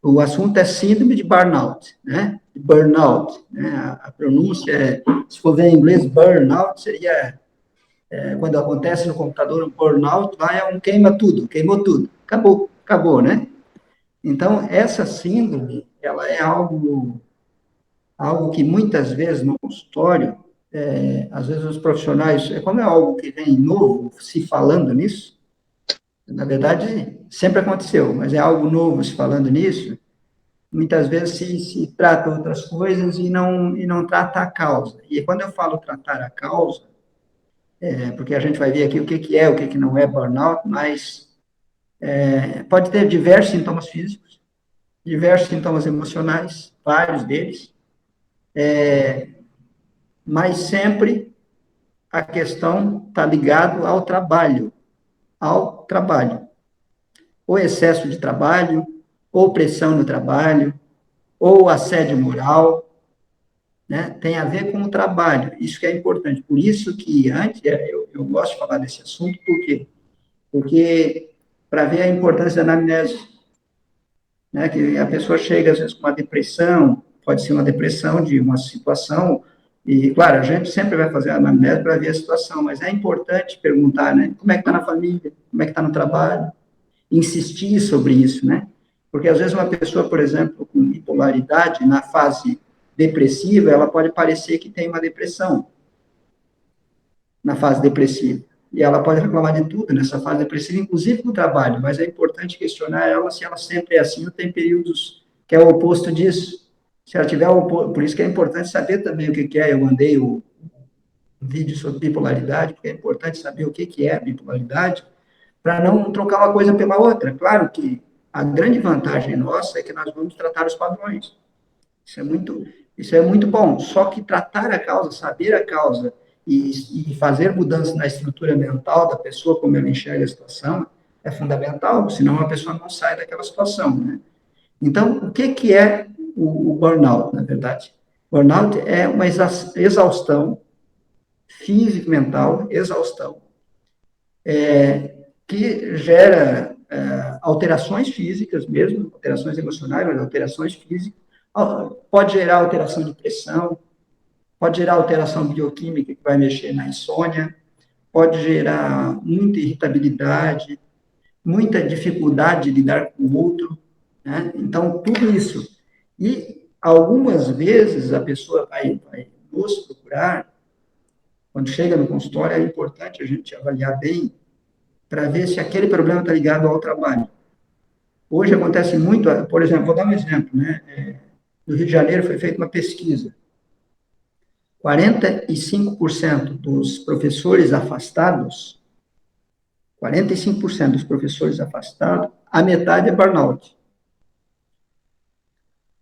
O assunto é síndrome de burnout, né? Burnout, né? A pronúncia é, se for ver em inglês, burnout seria quando acontece no computador um burnout, lá é um queima tudo, queimou tudo, acabou, acabou, né? Então, essa síndrome, ela é algo que muitas vezes no consultório, às vezes os profissionais, como é algo que vem novo se falando nisso, na verdade, sempre aconteceu, mas é algo novo se falando nisso, muitas vezes se trata outras coisas e não trata a causa. E quando eu falo tratar a causa, porque a gente vai ver aqui o que é, o que não é burnout, mas pode ter diversos sintomas físicos, diversos sintomas emocionais, vários deles, mas sempre a questão está ligado ao trabalho. Ou excesso de trabalho, ou pressão no trabalho, ou assédio moral, né? Tem a ver com o trabalho. Isso que é importante. Por isso que antes eu gosto de falar desse assunto, por quê? Porque para ver a importância da anamnese, né? Que a pessoa chega às vezes com uma depressão, pode ser uma depressão de uma situação, e claro, a gente sempre vai fazer a anamnese para ver a situação, mas é importante perguntar, né? Como é que está na família? Como é que está no trabalho? Insistir sobre isso, né? Porque às vezes uma pessoa, por exemplo, com bipolaridade, na fase depressiva, ela pode parecer que tem uma depressão na fase depressiva. E ela pode reclamar de tudo nessa fase depressiva, inclusive no trabalho, mas é importante questionar ela se ela sempre é assim ou tem períodos que é o oposto disso. Se ela tiver o oposto, por isso que é importante saber também o que é. Eu mandei um vídeo sobre bipolaridade, porque é importante saber o que é a bipolaridade, para não trocar uma coisa pela outra. Claro que a grande vantagem nossa é que nós vamos tratar os padrões. Isso é muito bom. Só que tratar a causa, saber a causa e fazer mudança na estrutura mental da pessoa, como ela enxerga a situação, é fundamental, senão a pessoa não sai daquela situação, né? Então, o que é o burnout, na verdade? Burnout é uma exaustão física, mental, exaustão, que gera alterações físicas mesmo, alterações emocionais, mas alterações físicas, pode gerar alteração de pressão, pode gerar alteração bioquímica que vai mexer na insônia, pode gerar muita irritabilidade, muita dificuldade de lidar com o outro, né? Então, tudo isso. E algumas vezes a pessoa vai nos procurar, quando chega no consultório, é importante a gente avaliar bem para ver se aquele problema está ligado ao trabalho. Hoje acontece muito, por exemplo, vou dar um exemplo, né? No Rio de Janeiro foi feita uma pesquisa. 45% dos professores afastados, 45% dos professores afastados, a metade é burnout.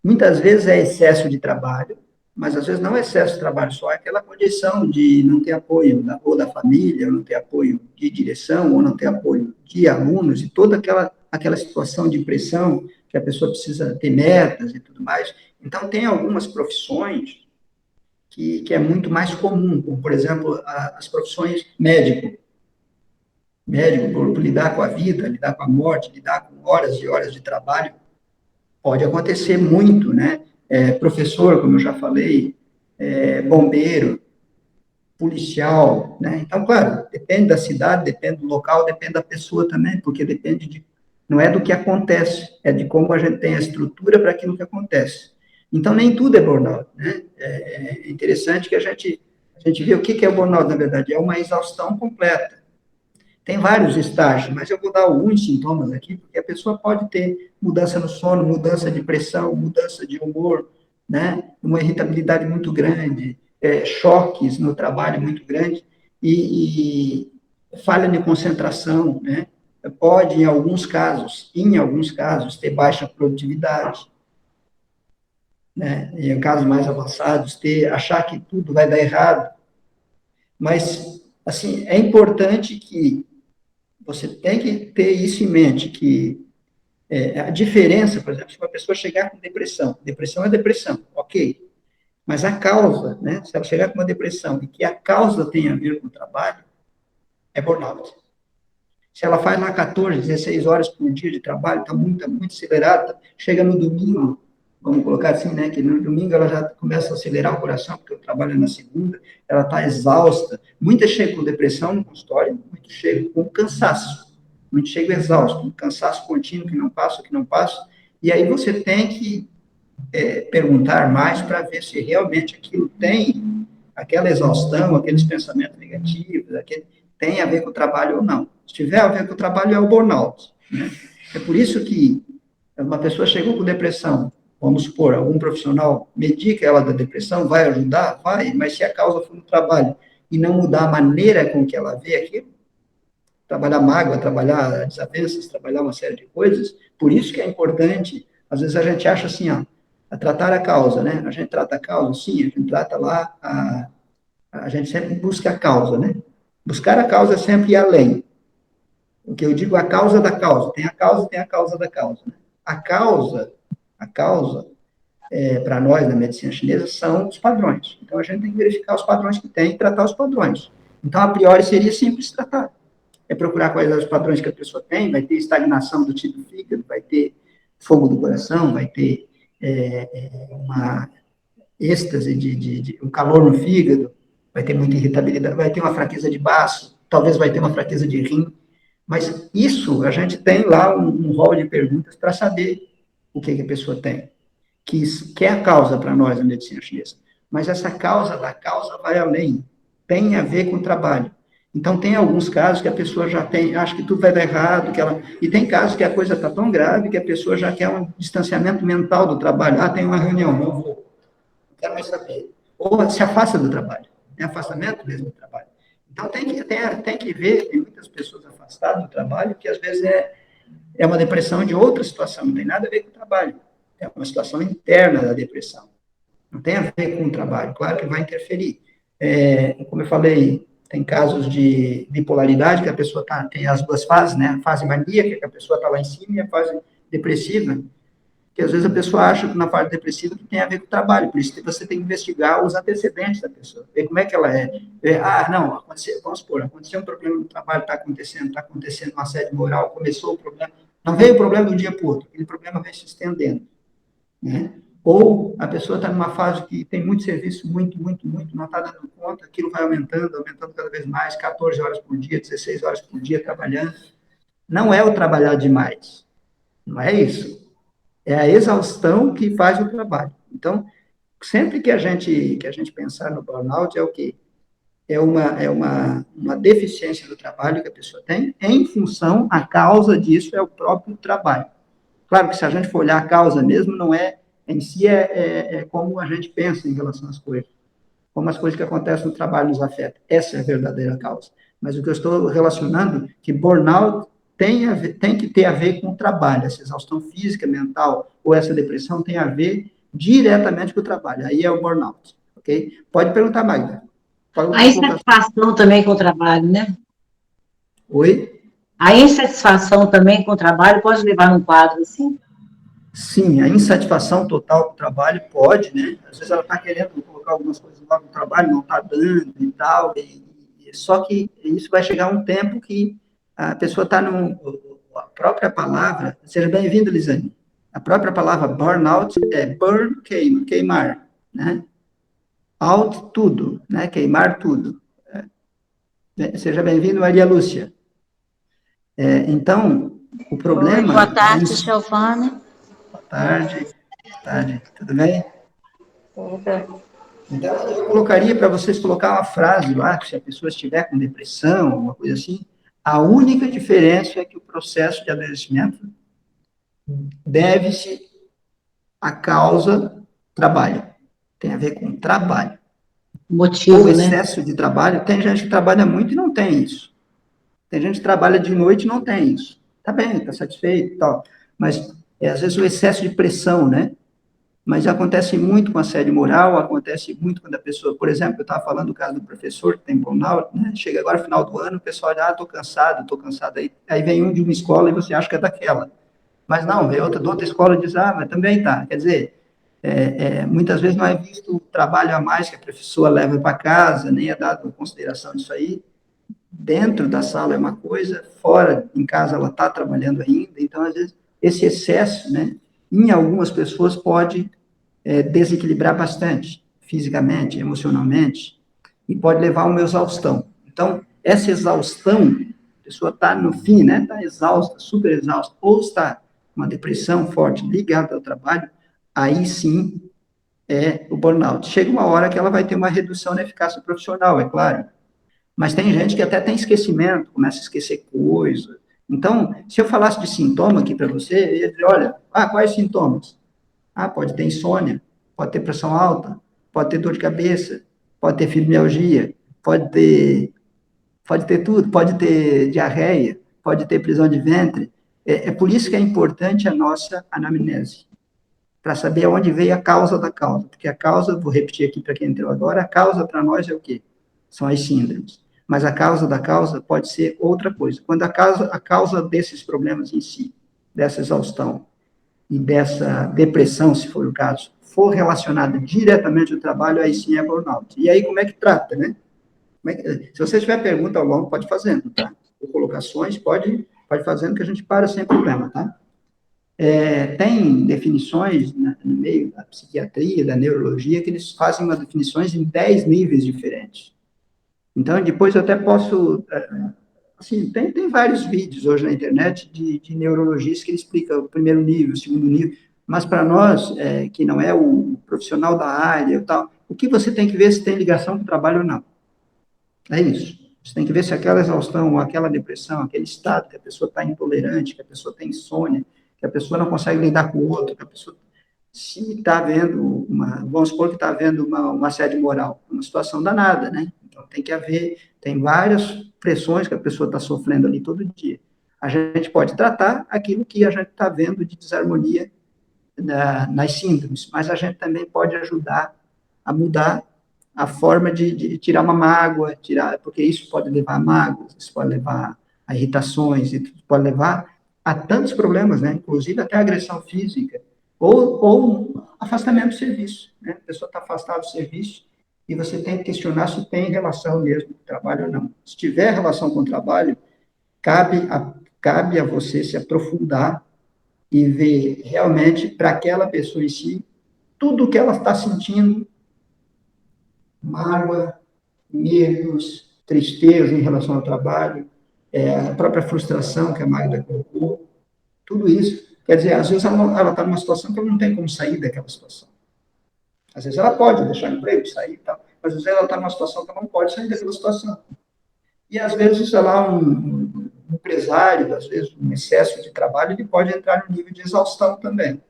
Muitas vezes é excesso de trabalho, mas às vezes não é excesso de trabalho, só é aquela condição de não ter apoio ou da família, ou não ter apoio de direção, ou não ter apoio de alunos, e toda aquela situação de pressão, que a pessoa precisa ter metas e tudo mais. Então, tem algumas profissões que é muito mais comum, como, por exemplo, as profissões médico, por lidar com a vida, lidar com a morte, lidar com horas e horas de trabalho, pode acontecer muito, né? Professor, como eu já falei, bombeiro, policial, né? Então, claro, depende da cidade, depende do local, depende da pessoa também, porque depende não é do que acontece, é de como a gente tem a estrutura para aquilo que acontece. Então, nem tudo é burnout, né? É interessante que a gente vê o que é o burnout, na verdade, é uma exaustão completa. Tem vários estágios, mas eu vou dar alguns sintomas aqui, porque a pessoa pode ter mudança no sono, mudança de pressão, mudança de humor, né? Uma irritabilidade muito grande, choques no trabalho muito grande e falha de concentração, né? Pode, em alguns casos, ter baixa produtividade, né? Em casos mais avançados, achar que tudo vai dar errado. Mas, assim, é importante que você tem que ter isso em mente, que a diferença, por exemplo, se uma pessoa chegar com depressão é depressão, ok, mas a causa, né, se ela chegar com uma depressão e que a causa tem a ver com o trabalho, é burnout. Se ela faz lá 14, 16 horas por dia de trabalho, está muito acelerada, chega no domingo, vamos colocar assim, né, que no domingo ela já começa a acelerar o coração, porque eu trabalho na segunda, ela está exausta. Muitas chegam com depressão no consultório, muitos chegam com cansaço, muitos chegam exaustos, um cansaço contínuo que não passa, e aí você tem que perguntar mais para ver se realmente aquilo tem, aquela exaustão, aqueles pensamentos negativos, tem a ver com o trabalho ou não. Se tiver a ver com o trabalho, é o burnout. Né? É por isso que uma pessoa chegou com depressão, vamos supor, algum profissional medica ela da depressão, vai ajudar? Vai, mas se a causa for no trabalho e não mudar a maneira com que ela vê aquilo, trabalhar mágoa, trabalhar desavenças, trabalhar uma série de coisas, por isso que é importante, às vezes a gente acha assim, ó, a tratar a causa, né? A gente trata a causa, sim, a gente trata lá, a gente sempre busca a causa, né? Buscar a causa é sempre ir além. O que eu digo, a causa da causa. Tem a causa, tem a causa da causa. Né? A causa, para nós na medicina chinesa, são os padrões. Então, a gente tem que verificar os padrões que tem e tratar os padrões. Então, a priori, seria simples tratar. É procurar quais são os padrões que a pessoa tem, vai ter estagnação do tipo fígado, vai ter fogo do coração, vai ter uma êxtase um calor no fígado, vai ter muita irritabilidade, vai ter uma fraqueza de baço, talvez vai ter uma fraqueza de rim, mas isso a gente tem lá um rol de perguntas para saber o que a pessoa tem, que é a causa para nós na medicina chinesa. Mas essa causa da causa vai além, tem a ver com o trabalho. Então, tem alguns casos que a pessoa já tem, acha que tudo vai dar errado, e tem casos que a coisa está tão grave que a pessoa já quer um distanciamento mental do trabalho. Ah, tem uma reunião, não vou, não quero mais saber. Ou se afasta do trabalho, é afastamento mesmo do trabalho. Então, tem que ver, tem muitas pessoas afastadas do trabalho, que às vezes é uma depressão de outra situação, não tem nada a ver com o trabalho. É uma situação interna da depressão. Não tem a ver com o trabalho, claro que vai interferir. Como eu falei, tem casos de bipolaridade, que a pessoa tem as duas fases, né? A fase maníaca, que a pessoa está lá em cima, e a fase depressiva, que às vezes a pessoa acha que na fase depressiva que tem a ver com o trabalho, por isso que você tem que investigar os antecedentes da pessoa, ver como é que ela é. Não, vamos supor, aconteceu um problema no trabalho, está acontecendo um assédio moral, começou o problema, não veio o problema de um dia para o outro, aquele problema vem se estendendo, né? Ou a pessoa está numa fase que tem muito serviço, muito, não está dando conta, aquilo vai aumentando cada vez mais, 14 horas por dia, 16 horas por dia trabalhando. Não é o trabalhar demais, não é isso. É a exaustão que faz o trabalho. Então, sempre que a gente pensar no burnout, é o quê? É uma deficiência do trabalho que a pessoa tem, em função, a causa disso é o próprio trabalho. Claro que se a gente for olhar a causa mesmo, não é, em si, como a gente pensa em relação às coisas, como as coisas que acontecem no trabalho nos afetam. Essa é a verdadeira causa. Mas o que eu estou relacionando, que burnout tem que ter a ver com o trabalho, essa exaustão física, mental, ou essa depressão tem a ver diretamente com o trabalho. Aí é o burnout, ok? Pode perguntar, Magda. A insatisfação também com o trabalho, né? Oi? A insatisfação também com o trabalho pode levar num quadro assim? Sim, a insatisfação total com o trabalho pode, né? Às vezes ela está querendo colocar algumas coisas lá no trabalho, não está dando e tal, só que isso vai chegar um tempo que a pessoa está a própria palavra, seja bem-vindo, Lisane, a própria palavra burnout é burn, queimar, né? Out, tudo, né? Queimar tudo. Seja bem-vindo, Maria Lúcia. Então, o problema... Oi, boa tarde, Giovana. Boa tarde, tudo bem? Tudo. Então, eu colocaria para vocês colocar uma frase lá, se a pessoa estiver com depressão, alguma coisa assim, a única diferença é que o processo de adoecimento deve-se à causa trabalho. Tem a ver com trabalho. Motivo, ou excesso de trabalho. Tem gente que trabalha muito e não tem isso. Tem gente que trabalha de noite e não tem isso. Tá bem, tá satisfeito e tal. Mas, às vezes, o excesso de pressão, né? Mas acontece muito com assédio moral, acontece muito quando a pessoa, por exemplo, eu estava falando do caso do professor que tem burnout, né? Chega agora final do ano, o pessoal diz, estou cansado, aí vem um de uma escola e você acha que é daquela. Mas não, vem outra de outra escola e diz, mas também tá. Quer dizer, muitas vezes não é visto o trabalho a mais que a professora leva para casa, nem é dado consideração disso aí, dentro da sala é uma coisa, fora, em casa, ela está trabalhando ainda. Então, às vezes, esse excesso, né, em algumas pessoas pode desequilibrar bastante, fisicamente, emocionalmente, e pode levar a uma exaustão. Então, essa exaustão, a pessoa está no fim, né, está exausta, super exausta, ou está com uma depressão forte ligada ao trabalho, aí sim é o burnout. Chega uma hora que ela vai ter uma redução na eficácia profissional, é claro, mas tem gente que até tem esquecimento, começa a esquecer coisas. Então, se eu falasse de sintoma aqui para você, eu ia dizer, olha, quais sintomas? Pode ter insônia, pode ter pressão alta, pode ter dor de cabeça, pode ter fibromialgia, pode ter tudo, pode ter diarreia, pode ter prisão de ventre. É por isso que é importante a nossa anamnese, para saber aonde veio a causa da causa. Porque a causa, vou repetir aqui para quem entrou agora, a causa para nós é o quê? São as síndromes. Mas a causa da causa pode ser outra coisa. Quando a causa desses problemas em si, dessa exaustão e dessa depressão, se for o caso, for relacionada diretamente ao trabalho, aí sim é burnout. E aí, como é que trata, né? Se você tiver pergunta ao longo, pode fazendo, tá? Ou colocações, pode fazendo que a gente para sem problema, tá? Tem definições, né, no meio da psiquiatria, da neurologia, que eles fazem umas definições em 10 níveis diferentes. Então, depois eu até posso... Assim, tem vários vídeos hoje na internet de neurologistas que ele explica o primeiro nível, o segundo nível, mas para nós, que não é o profissional da área e tal, o que você tem que ver se tem ligação com o trabalho ou não. É isso. Você tem que ver se aquela exaustão, ou aquela depressão, aquele estado que a pessoa está intolerante, que a pessoa tem insônia, que a pessoa não consegue lidar com o outro, que a pessoa, se está havendo vamos supor que está havendo uma assédio moral, uma situação danada, né? Então, tem que haver, tem várias pressões que a pessoa está sofrendo ali todo dia. A gente pode tratar aquilo que a gente está vendo de desarmonia nas síndromes, mas a gente também pode ajudar a mudar a forma de tirar uma mágoa, porque isso pode levar a mágoas, isso pode levar a irritações, isso pode levar a tantos problemas, né? Inclusive até agressão física, ou afastamento do serviço, né? A pessoa está afastada do serviço e você tem que questionar se tem relação mesmo com o trabalho ou não. Se tiver relação com o trabalho, cabe a você se aprofundar e ver realmente para aquela pessoa em si tudo o que ela está sentindo, mágoa, medos, tristeza em relação ao trabalho, a própria frustração que a Magda colocou, tudo isso. Quer dizer, às vezes ela está numa situação que ela não tem como sair daquela situação. Às vezes ela pode deixar o emprego, sair e tal, mas às vezes ela está numa situação que ela não pode sair daquela situação. E às vezes, sei lá, um empresário, às vezes um excesso de trabalho, ele pode entrar no nível de exaustão também.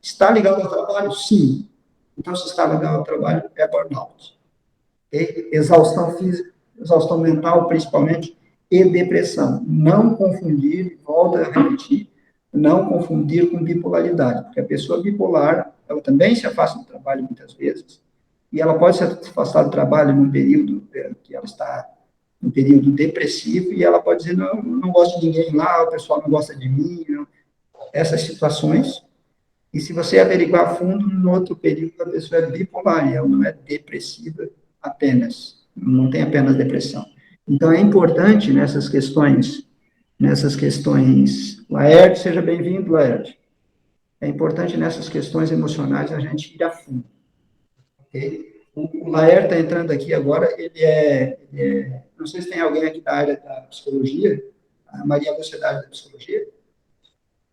Está ligado ao trabalho? Sim. Então, se está ligado ao trabalho, é burnout. Exaustão física, exaustão mental, principalmente, e depressão. Não confundir, volta a repetir, não confundir com bipolaridade, porque a pessoa bipolar, ela também se afasta do trabalho muitas vezes, e ela pode se afastar do trabalho num período que ela está num período depressivo, e ela pode dizer, não gosto de ninguém lá, o pessoal não gosta de mim, não. Essas situações. E se você averiguar a fundo, no outro período a pessoa é bipolar, e ela não é depressiva apenas, não tem apenas depressão. Então, é importante nessas questões, Laerte, seja bem-vindo, Laerte. É importante nessas questões emocionais a gente ir a fundo. Okay? O Laerte está entrando aqui agora, não sei se tem alguém aqui da área da psicologia, a Maria você é da área da psicologia?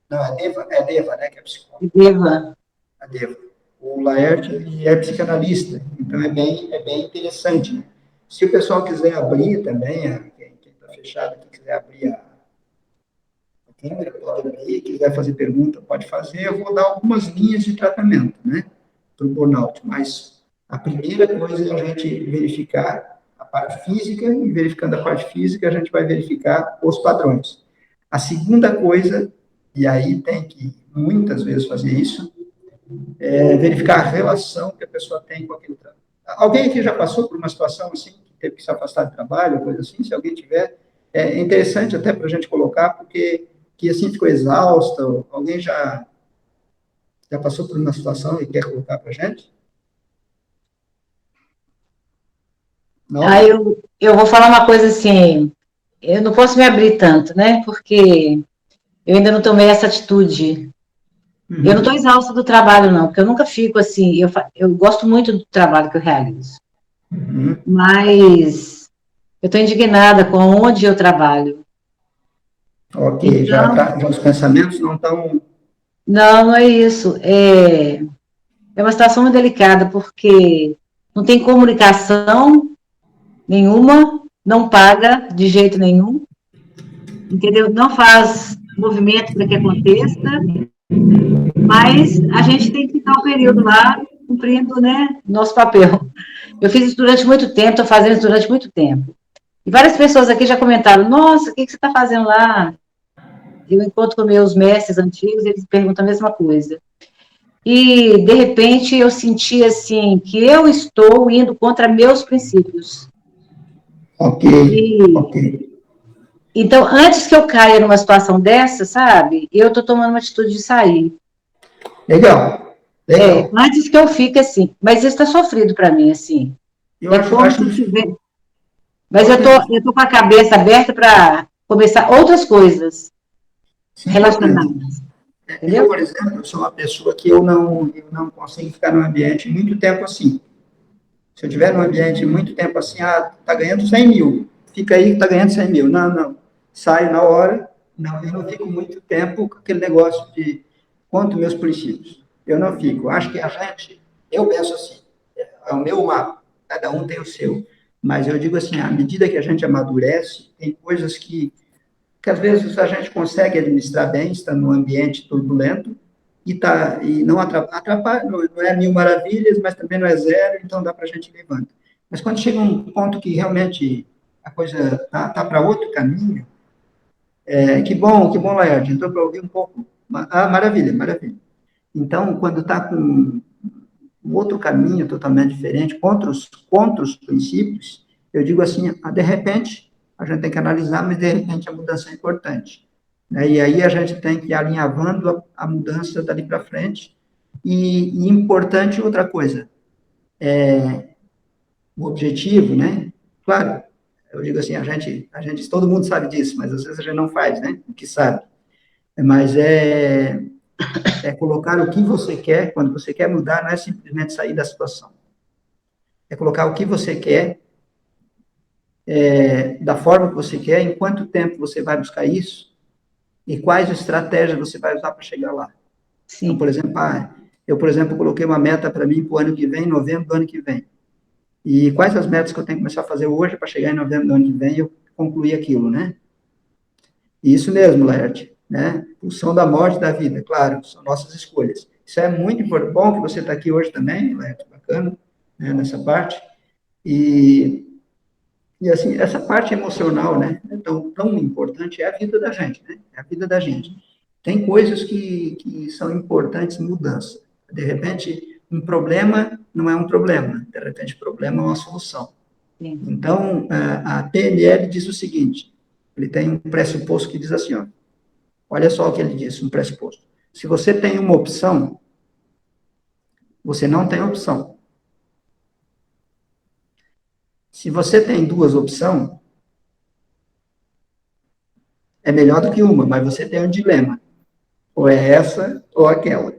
Não, é Deva, né, que é psicóloga. Deva. A Deva. O Laerte, ele é psicanalista, então é bem interessante, né? Se o pessoal quiser abrir também, quem está fechado, quem quiser abrir a câmera, pode abrir, quiser fazer pergunta, pode fazer, eu vou dar algumas linhas de tratamento, né, para o burnout, mas a primeira coisa é a gente verificar a parte física, e verificando a parte física, a gente vai verificar os padrões. A segunda coisa, e aí tem que muitas vezes fazer isso, verificar a relação que a pessoa tem com aquilo. Alguém aqui já passou por uma situação assim, que teve que se afastar do trabalho, coisa assim? Se alguém tiver, é interessante até para a gente colocar, porque que assim ficou exausta, alguém já passou por uma situação e quer colocar para a gente? Não? Eu vou falar uma coisa assim, eu não posso me abrir tanto, né? Porque eu ainda não tomei essa atitude. Eu não estou Uhum. exausta do trabalho, não, porque eu nunca fico assim. Eu gosto muito do trabalho que eu realizo, Uhum. mas eu estou indignada com onde eu trabalho. Ok, Então, já os pensamentos não estão. não, não é isso. É uma situação muito delicada, porque não tem comunicação nenhuma, não paga de jeito nenhum, entendeu? Não faz movimento para que aconteça, mas a gente tem que ficar um período lá cumprindo, né, nosso papel. Eu fiz isso durante muito tempo, estou fazendo isso durante muito tempo. E várias pessoas aqui já comentaram, nossa, o que você está fazendo lá? Eu encontro com meus mestres antigos, eles perguntam a mesma coisa. E, de repente, eu senti, assim, que eu estou indo contra meus princípios. Ok, E, ok. então, antes que eu caia numa situação dessa, sabe, eu estou tomando uma atitude de sair. Legal, legal. Antes que eu fique assim. Mas isso está sofrido para mim, assim. É como Acho se eu isso. tivesse. Mas Pode perguntar. eu tô com a cabeça aberta para começar outras coisas Isso é importante. relacionadas, Eu, entendeu? por exemplo, sou uma pessoa que eu não consigo ficar num ambiente muito tempo assim. Se eu estiver num ambiente muito tempo assim, tá ganhando 100 mil, fica aí, tá ganhando 100 mil. Não, não. Saio na hora. Não, eu não fico muito tempo com aquele negócio de conto meus princípios. Eu não fico. Acho que a gente, eu penso assim, é o meu mapa, cada um tem o seu. Mas eu digo assim, à medida que a gente amadurece, tem coisas que às vezes a gente consegue administrar bem, está num ambiente turbulento, e não atrapalha, não é mil maravilhas, mas também não é zero, então dá para a gente levando. Mas quando chega um ponto que realmente a coisa tá para outro caminho, que bom, Laerte, entrou para ouvir um pouco. Maravilha, maravilha. Então, quando está com um outro caminho totalmente diferente, contra os princípios, eu digo assim, de repente, a gente tem que analisar, mas de repente a mudança é importante. Né? E aí a gente tem que ir alinhavando a mudança dali para frente. E importante outra coisa, o objetivo, né? Claro, eu digo assim, todo mundo sabe disso, mas às vezes a gente não faz, né? O que sabe. Mas é colocar o que você quer, quando você quer mudar, não é simplesmente sair da situação. É colocar o que você quer, da forma que você quer, em quanto tempo você vai buscar isso e quais estratégias você vai usar para chegar lá. Então, por Sim. exemplo, eu, por exemplo, coloquei uma meta para mim para o ano que vem, novembro do ano que vem. E quais as metas que eu tenho que começar a fazer hoje para chegar em novembro do ano que vem e eu concluir aquilo, né? E isso mesmo, Laerte, né? Pulsão da morte da vida, claro, são nossas escolhas. Isso é muito importante. Bom que você está aqui hoje também, Laerte, bacana, né, nessa parte. E E assim, essa parte emocional, né, é tão importante, é a vida da gente, né? É a vida da gente. Tem coisas que são importantes mudança. De repente, um problema não é um problema, de repente, o problema é uma solução. Sim. Então, a PNL diz o seguinte: ele tem um pressuposto que diz assim, ó, olha só o que ele diz, um pressuposto. Se você tem uma opção, você não tem opção. Se você tem duas opções, é melhor do que uma, mas você tem um dilema. Ou é essa ou aquela.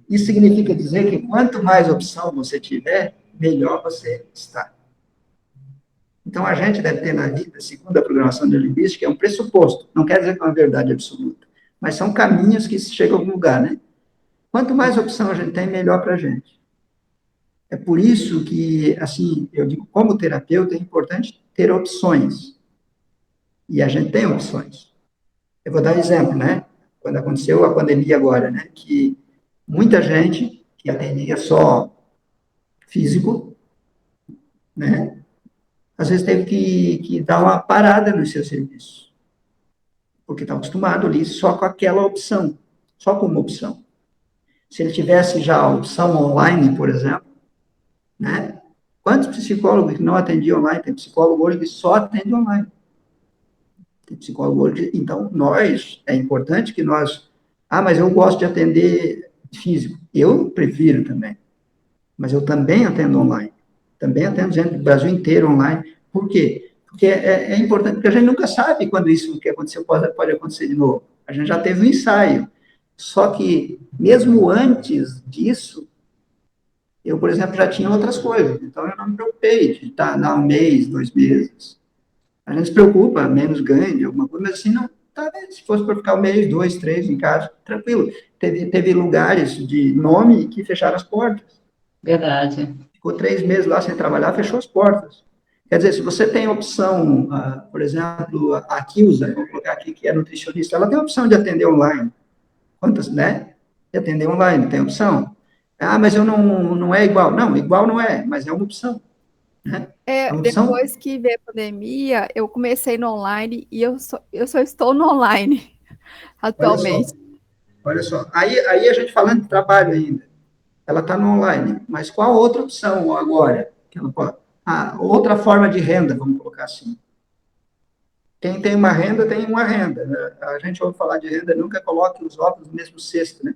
Isso significa dizer que quanto mais opção você tiver, melhor você está. Então, a gente deve ter na vida, segundo a programação neurolinguística, é um pressuposto. Não quer dizer que é uma verdade absoluta. Mas são caminhos que chegam a algum lugar, né? Quanto mais opção a gente tem, melhor para a gente. É por isso que, assim, eu digo, como terapeuta, é importante ter opções. E a gente tem opções. Eu vou dar um exemplo, né? Quando aconteceu a pandemia agora, né? Que muita gente que atendia só físico, né? Às vezes teve que dar uma parada no seu serviço, porque está acostumado ali só com aquela opção, só com uma opção. Se ele tivesse já a opção online, por exemplo, né? Quantos psicólogos que não atendiam online? Tem psicólogo hoje que só atende online. Tem psicólogo hoje. Então, é importante que nós. Mas eu gosto de atender físico. Eu prefiro também. Mas eu também atendo online. Também atendo gente do Brasil inteiro online. Por quê? Porque é importante, porque a gente nunca sabe quando isso que aconteceu pode acontecer de novo. A gente já teve um ensaio. Só que, mesmo antes disso, eu, por exemplo, já tinha outras coisas. Então, eu não me preocupei de dar um mês, 2 meses. A gente se preocupa, menos ganho de alguma coisa, mas assim, não, tá, né? Se fosse para ficar um mês, 2, 3 em casa, tranquilo. Teve lugares de nome que fecharam as portas. Verdade. Ficou 3 meses lá sem trabalhar, fechou as portas. Quer dizer, se você tem opção, por exemplo, a Kilsa, vou colocar aqui, que é nutricionista, ela tem a opção de atender online. Quantas, né? De atender online, tem opção. Ah, mas eu não é igual. Não, igual não é, mas é uma opção. Né? É uma opção. Depois que veio a pandemia, eu comecei no online e eu só estou no online Olha só, atualmente. olha só. Aí a gente falando de trabalho ainda. Ela está no online, mas qual outra opção agora? Que ela pode? Outra forma de renda, vamos colocar assim. Quem tem uma renda, tem uma renda. Né? A gente ouve falar de renda, nunca coloque os ovos no mesmo cesto, né?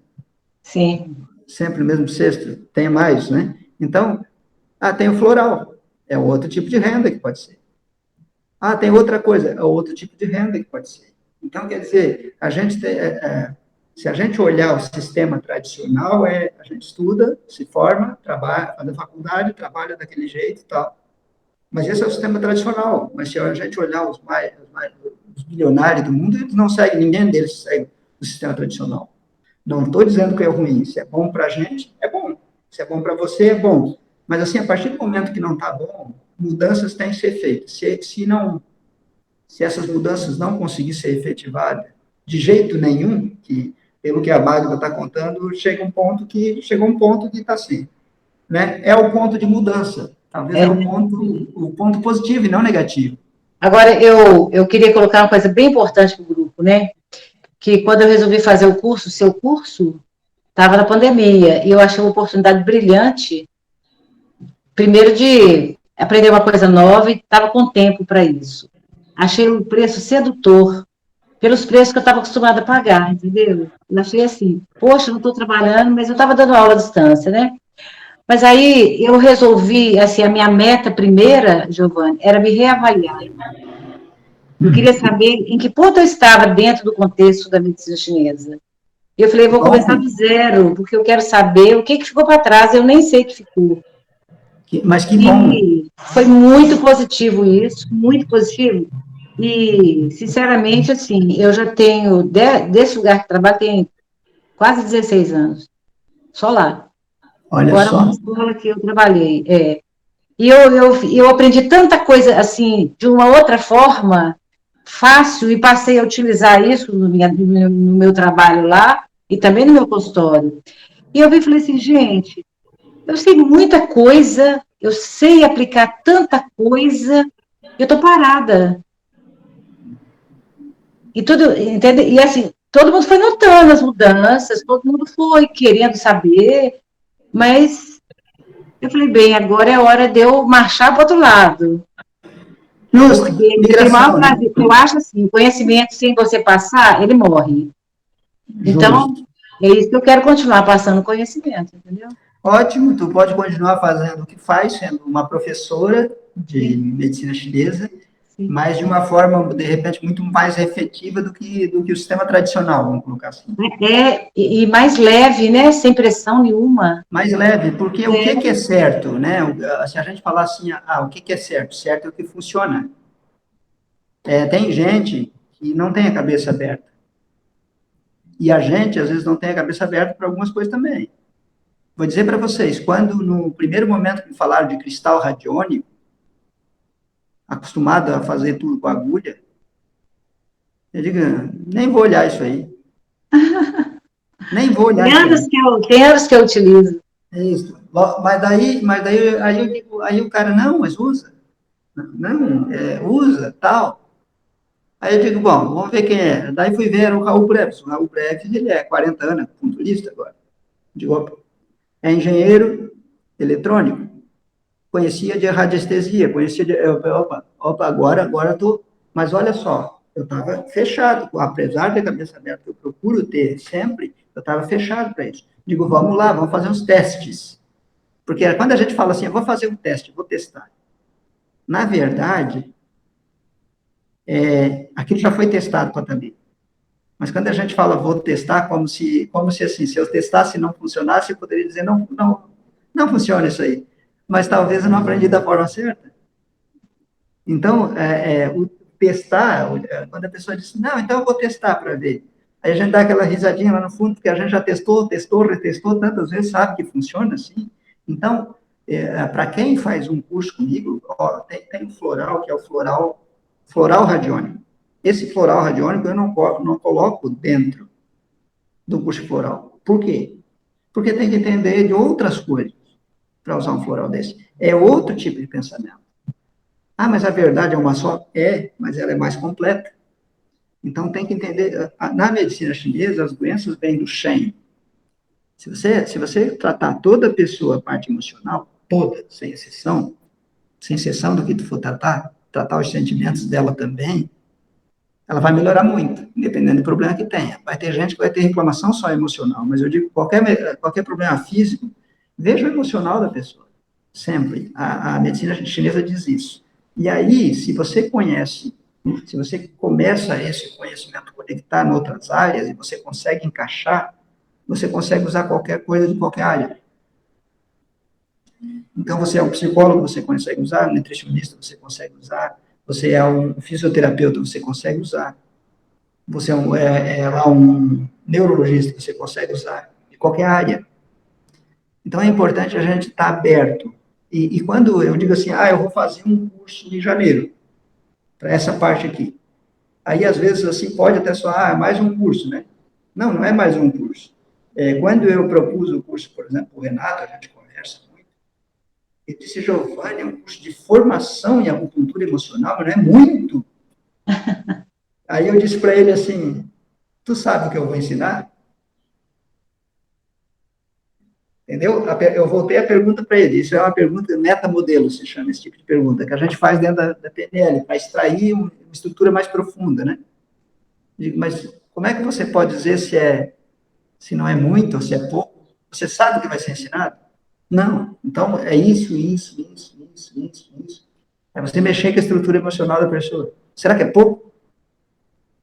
Sim. Sempre no mesmo cesto, tem mais, né? Então, tem o floral, é outro tipo de renda que pode ser. Tem outra coisa, é outro tipo de renda que pode ser. Então, quer dizer, se a gente olhar o sistema tradicional, a gente estuda, se forma, trabalha, faz a faculdade, trabalha daquele jeito e tal. Mas esse é o sistema tradicional. Mas se a gente olhar os bilionários do mundo, eles não seguem, ninguém deles segue o sistema tradicional. Não estou dizendo que é ruim. Se é bom para a gente, é bom. Se é bom para você, é bom. Mas, assim, a partir do momento que não está bom, mudanças têm que ser feitas. Se essas mudanças não conseguirem ser efetivadas de jeito nenhum, que, pelo que a Magda está contando, chegou um ponto que está assim. Né? É o ponto de mudança. Talvez é o ponto positivo e não negativo. Agora, eu queria colocar uma coisa bem importante para o grupo, né? Que quando eu resolvi fazer o seu curso, estava na pandemia, e eu achei uma oportunidade brilhante, primeiro de aprender uma coisa nova, e estava com tempo para isso. Achei o preço sedutor, pelos preços que eu estava acostumada a pagar, entendeu? Eu achei assim, poxa, não estou trabalhando, mas eu estava dando aula à distância, né? Mas aí eu resolvi, assim, a minha meta primeira, Giovanni, era me reavaliar. Eu queria saber em que ponto eu estava dentro do contexto da medicina chinesa. Eu falei, vou começar do zero, porque eu quero saber o que ficou para trás, eu nem sei o que ficou. Mas que bom. E foi muito positivo isso, muito positivo. E, sinceramente, assim, eu já tenho, desse lugar que trabalho, tem quase 16 anos, só lá. Olha Fora uma só. escola que eu trabalhei. E eu aprendi tanta coisa, assim, de uma outra forma, fácil, e passei a utilizar isso no meu trabalho lá, e também no meu consultório. E eu vi e falei assim, gente, eu sei muita coisa, eu sei aplicar tanta coisa, eu estou parada. E tudo, entende? E assim, todo mundo foi notando as mudanças, todo mundo foi querendo saber, mas eu falei, bem, agora é hora de eu marchar para o outro lado. Justo. Porque tem maior Migração, né? prazer. Eu acho assim, conhecimento sem você passar, ele morre. Então, Justo. é isso que eu quero continuar passando conhecimento, entendeu? Ótimo, tu pode continuar fazendo o que faz, sendo uma professora de Sim, medicina chinesa, sim. mas de uma forma, de repente, muito mais efetiva do que o sistema tradicional, vamos colocar assim. E mais leve, né? Sem pressão nenhuma. Mais leve, porque o que é certo, né? Se a gente falar assim, o que é certo? Certo é o que funciona. Tem gente que não tem a cabeça aberta. E a gente, às vezes, não tem a cabeça aberta para algumas coisas também. Vou dizer para vocês, quando no primeiro momento que me falaram de cristal radiônico, acostumado a fazer tudo com agulha, eu digo, nem vou olhar isso aí. Nem vou olhar isso aí. Tem anos que eu utilizo. É isso. Mas daí aí eu digo, aí o cara, não, mas usa. Não, usa, tal. Aí eu digo, bom, vamos ver quem é. Daí fui ver, era o Raul Breves. O Raul Breves, ele é 40 anos, puntualista agora. Digo, opa, é engenheiro eletrônico. Conhecia de radiestesia, conhecia de... Opa, agora estou... Mas olha só, eu estava fechado, apesar da cabeça aberta que eu procuro ter sempre, eu estava fechado para isso. Digo, vamos lá, vamos fazer uns testes. Porque quando a gente fala assim, eu vou fazer um teste, vou testar. Na verdade, aquilo já foi testado para também. Mas quando a gente fala vou testar, como se assim, se eu testasse e não funcionasse, eu poderia dizer não funciona isso aí. Mas talvez eu não aprendi da forma certa. Então, o testar, quando a pessoa diz, não, então eu vou testar para ver. Aí a gente dá aquela risadinha lá no fundo, porque a gente já testou, retestou tantas vezes, sabe que funciona assim. Então, para quem faz um curso comigo, ó, tem um floral, que é o floral radiônico. Esse floral radiônico eu não coloco dentro do curso floral. Por quê? Porque tem que entender de outras coisas para usar um floral desse. É outro tipo de pensamento. Ah, mas a verdade é uma só? Mas ela é mais completa. Então, tem que entender, na medicina chinesa, as doenças vêm do Shen. Se você tratar toda pessoa, a parte emocional, toda, sem exceção do que tu for tratar os sentimentos dela também, ela vai melhorar muito, dependendo do problema que tenha. Vai ter gente que vai ter reclamação só emocional, mas eu digo, qualquer problema físico, veja o emocional da pessoa, sempre. A medicina chinesa diz isso. E aí, se você começa esse conhecimento a conectar em outras áreas, e você consegue encaixar, você consegue usar qualquer coisa de qualquer área. Então, você é um psicólogo, você consegue usar, um nutricionista, você consegue usar, você é um fisioterapeuta, você consegue usar, você é um neurologista, você consegue usar, de qualquer área. Então, é importante a gente estar aberto. E quando eu digo assim, eu vou fazer um curso em janeiro, para essa parte aqui. Aí, às vezes, assim, pode até soar, mais um curso, né? Não é mais um curso. Quando eu propus o curso, por exemplo, o Renato, a gente conversa muito, ele disse, Giovanni, é um curso de formação em acupuntura emocional, mas não é muito. Aí eu disse para ele assim, tu sabe o que eu vou ensinar? Entendeu? Eu voltei a pergunta para ele. Isso é uma pergunta, metamodelo se chama esse tipo de pergunta, que a gente faz dentro da PNL, para extrair uma estrutura mais profunda, né? Digo, mas como é que você pode dizer se não é muito ou se é pouco? Você sabe o que vai ser ensinado? Não. Então, é isso. É você mexer com a estrutura emocional da pessoa. Será que é pouco?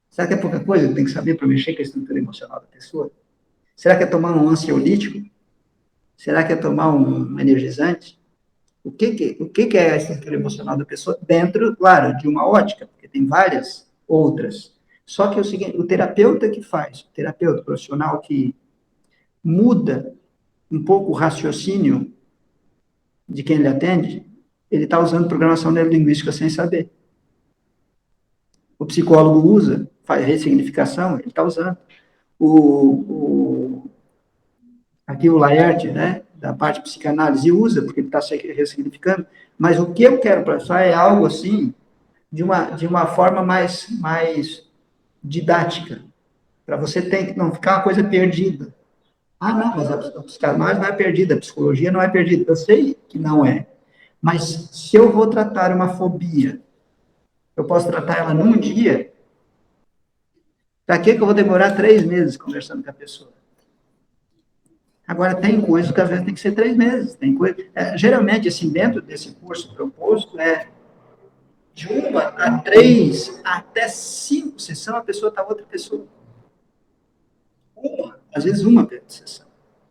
Será que é pouca coisa? Tem que saber para mexer com a estrutura emocional da pessoa? Será que é tomar um ansiolítico? Será que é tomar um energizante? O que é a estrutura emocional da pessoa? Dentro, claro, de uma ótica, porque tem várias outras. Só que é o seguinte, o terapeuta que faz, o terapeuta profissional que muda um pouco o raciocínio de quem ele atende, ele está usando programação neurolinguística sem saber. O psicólogo usa, faz ressignificação, ele está usando. Aqui o Laerte, né, da parte de psicanálise, usa, porque ele está ressignificando, mas o que eu quero passar é algo assim, de uma forma mais didática, para você não ficar uma coisa perdida. Não, mas a psicanálise não é perdida, a psicologia não é perdida. Eu sei que não é. Mas se eu vou tratar uma fobia, eu posso tratar ela num dia, para que eu vou demorar 3 meses conversando com a pessoa? Agora, tem coisas que às vezes tem que ser 3 meses. Geralmente, assim, dentro desse curso proposto, de 1 a 3, até 5 sessões, a pessoa está outra pessoa. Às vezes uma sessão.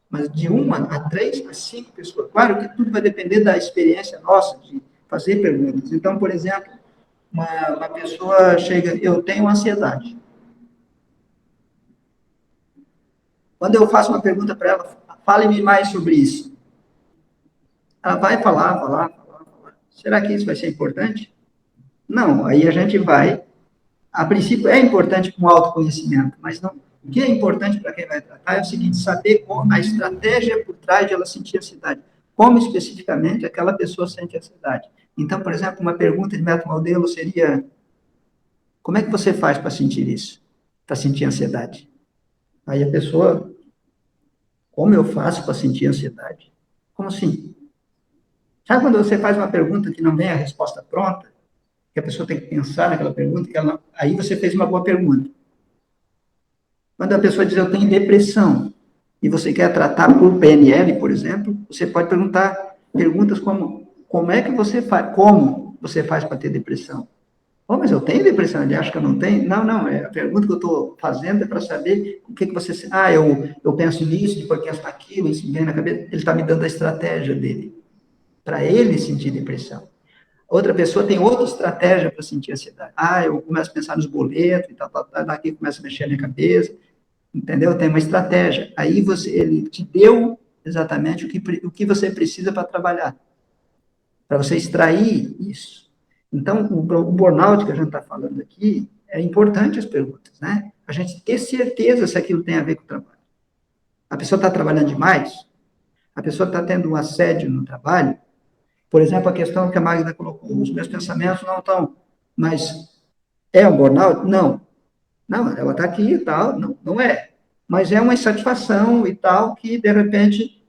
Mas de 1 a 3 a 5 pessoas. Claro que tudo vai depender da experiência nossa de fazer perguntas. Então, por exemplo, uma pessoa chega, eu tenho ansiedade. Quando eu faço uma pergunta para ela, fale-me mais sobre isso. Ela vai falar. Será que isso vai ser importante? Não, aí a gente vai. A princípio é importante com o autoconhecimento, mas não. O que é importante para quem vai tratar é o seguinte, saber a estratégia por trás de ela sentir ansiedade. Como especificamente aquela pessoa sente ansiedade. Então, por exemplo, uma pergunta de metamodelo seria, como é que você faz para sentir isso? Para sentir ansiedade? Aí a pessoa, como eu faço para sentir ansiedade? Como assim? Sabe quando você faz uma pergunta que não vem a resposta pronta? Que a pessoa tem que pensar naquela pergunta, aí você fez uma boa pergunta. Quando a pessoa diz, eu tenho depressão, e você quer tratar por PNL, por exemplo, você pode perguntar perguntas como é que você faz, como você faz para ter depressão? Oh, mas eu tenho depressão, ele acha que eu não tenho? Não, não, a pergunta que eu estou fazendo é para saber o que, que você... Ah, eu penso nisso, depois penso naquilo, isso vem na cabeça. Ele está me dando a estratégia dele, para ele sentir depressão. Outra pessoa tem outra estratégia para sentir ansiedade. Ah, eu começo a pensar nos boletos, e tal, daqui começa a mexer a minha cabeça, entendeu? Tem uma estratégia. Aí ele te deu exatamente o que você precisa para trabalhar, para você extrair isso. Então, o burnout que a gente está falando aqui, é importante as perguntas, né? A gente ter certeza se aquilo tem a ver com o trabalho. A pessoa está trabalhando demais? A pessoa está tendo um assédio no trabalho? Por exemplo, a questão que a Magda colocou, os meus pensamentos não estão, mas é um burnout? Não. Não, ela está aqui e tal, não, não é. Mas é uma insatisfação e tal, que, de repente,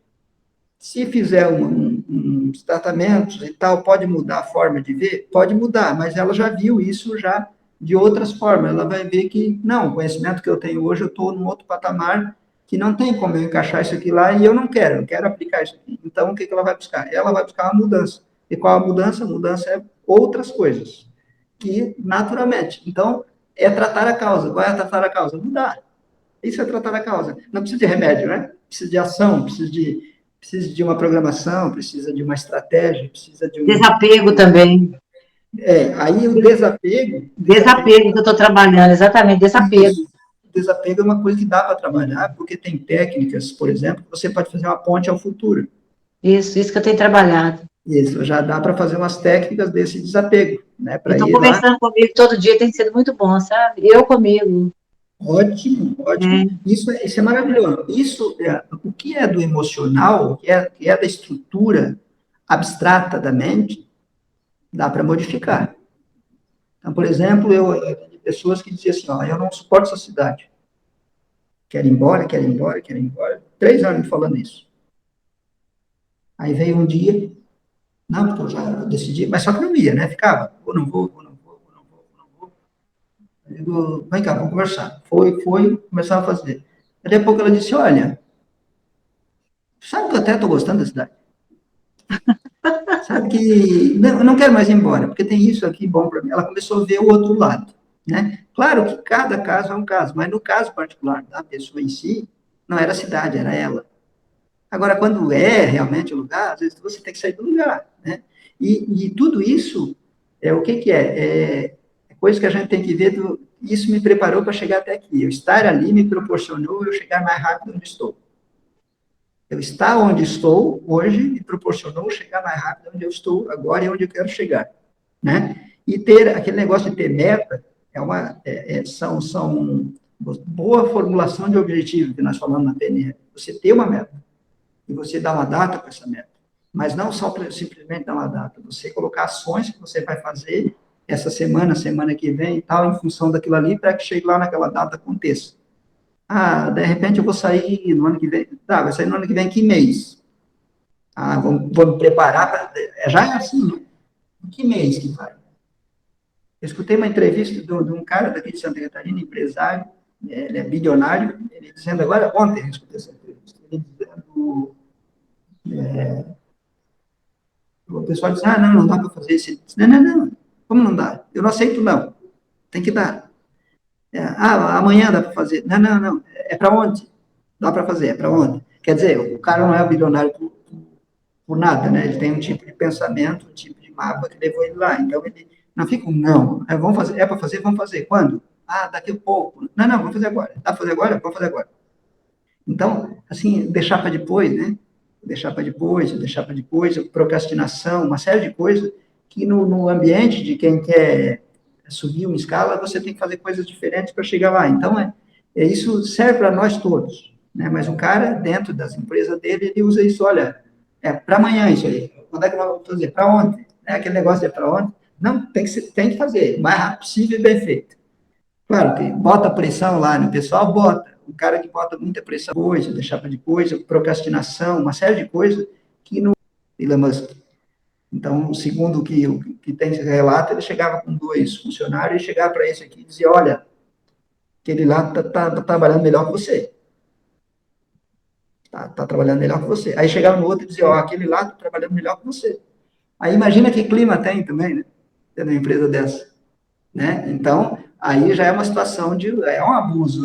se fizer uns tratamentos e tal, pode mudar a forma de ver? Pode mudar, mas ela já viu isso já de outras formas. Ela vai ver que, não, o conhecimento que eu tenho hoje, eu estou num outro patamar que não tem como eu encaixar isso aqui lá e eu quero aplicar isso aqui. Então, o que ela vai buscar? Ela vai buscar uma mudança. E qual a mudança? A mudança é outras coisas, que naturalmente. Então, é tratar a causa. Qual é tratar a causa? Mudar. Isso é tratar a causa. Não precisa de remédio, né? Precisa de ação, precisa de uma programação, precisa de uma estratégia, precisa de um... Desapego também. Aí o desapego... Desapego que eu estou trabalhando, exatamente, desapego. Isso. Desapego é uma coisa que dá para trabalhar, porque tem técnicas, por exemplo, que você pode fazer uma ponte ao futuro. Isso que eu tenho trabalhado. Isso, já dá para fazer umas técnicas desse desapego, né? Para Estou ir conversando comigo todo dia, tem sido muito bom, sabe? Eu comigo. Ótimo, ótimo. Isso é maravilhoso. O que é do emocional, que é da estrutura abstrata da mente, dá para modificar. Então, por exemplo, eu tenho pessoas que diziam assim, ó, eu não suporto essa cidade. Quero ir embora, quero ir embora, quero ir embora. 3 anos falando isso. Aí veio um dia, não, porque eu já decidi, mas só que não ia, né? Ficava, ou não vou, ou não vou, ou não vou, ou não vou. Eu digo, vem cá, vamos conversar. Foi, começava a fazer. Daqui a pouco ela disse, olha, sabe que eu até estou gostando da cidade? Sabe que não, eu não quero mais ir embora, porque tem isso aqui bom para mim. Ela começou a ver o outro lado, né? Claro que cada caso é um caso, mas no caso particular da pessoa em si, não era a cidade, era ela. Agora, quando é realmente o lugar, às vezes você tem que sair do lugar, né? E tudo isso, o que que é? É coisa que a gente tem que ver, isso me preparou para chegar até aqui. Eu estar ali me proporcionou eu chegar mais rápido onde estou. Eu estar onde estou hoje me proporcionou chegar mais rápido onde eu estou agora e onde eu quero chegar, né? E ter aquele negócio de ter meta são boa formulação de objetivo que nós falamos na PNL. Você ter uma meta e você dá uma data para essa meta, mas não só simplesmente dar uma data. Você colocar ações que você vai fazer essa semana, semana que vem e tal, em função daquilo ali, para que chegue lá naquela data aconteça. Ah, de repente eu vou sair no ano que vem. Tá, vai sair no ano que vem que mês? Ah, vou me preparar para... Já é assim, né? Que mês que vai? Eu escutei uma entrevista de um cara daqui de Santa Catarina, empresário, ele é bilionário, ele dizendo agora, ontem eu escutei essa entrevista, ele dizendo... O pessoal diz, não, não dá para fazer isso. Diz, não, não, não, como não dá? Eu não aceito, não. Tem que dar. Amanhã dá para fazer. Não, não, não. É para onde? Dá para fazer, é para onde? Quer dizer, o cara não é bilionário por nada, né? Ele tem um tipo de pensamento, um tipo de mapa que levou ele lá. Então, ele não fica não. Vamos fazer, para fazer, vamos fazer. Quando? Daqui a pouco. Não, não, vamos fazer agora. Dá para fazer agora? Vamos fazer agora. Então, assim, deixar para depois, né? Deixar para depois, procrastinação, uma série de coisas que no ambiente de quem quer subir uma escala, você tem que fazer coisas diferentes para chegar lá. Então, isso serve para nós todos, né? Mas o cara, dentro das empresas dele, ele usa isso, olha, para amanhã isso aí. Quando é que nós vamos fazer? Para ontem? Aquele negócio de para ontem? Não, tem que fazer, o mais rápido possível e bem feito. Claro que bota pressão lá no pessoal, bota. O cara que bota muita pressão, deixar para depois, procrastinação, uma série de coisas que não... Elon Musk. Então, segundo o que tem esse relato, ele chegava com 2 funcionários e chegava para esse aqui e dizia, olha, aquele lá tá trabalhando melhor que você. Tá trabalhando melhor que você. Aí chegava no outro e dizia, aquele lá tá trabalhando melhor que você. Aí imagina que clima tem também, né? Tendo uma empresa dessa. né? Então, aí já é uma situação é um abuso,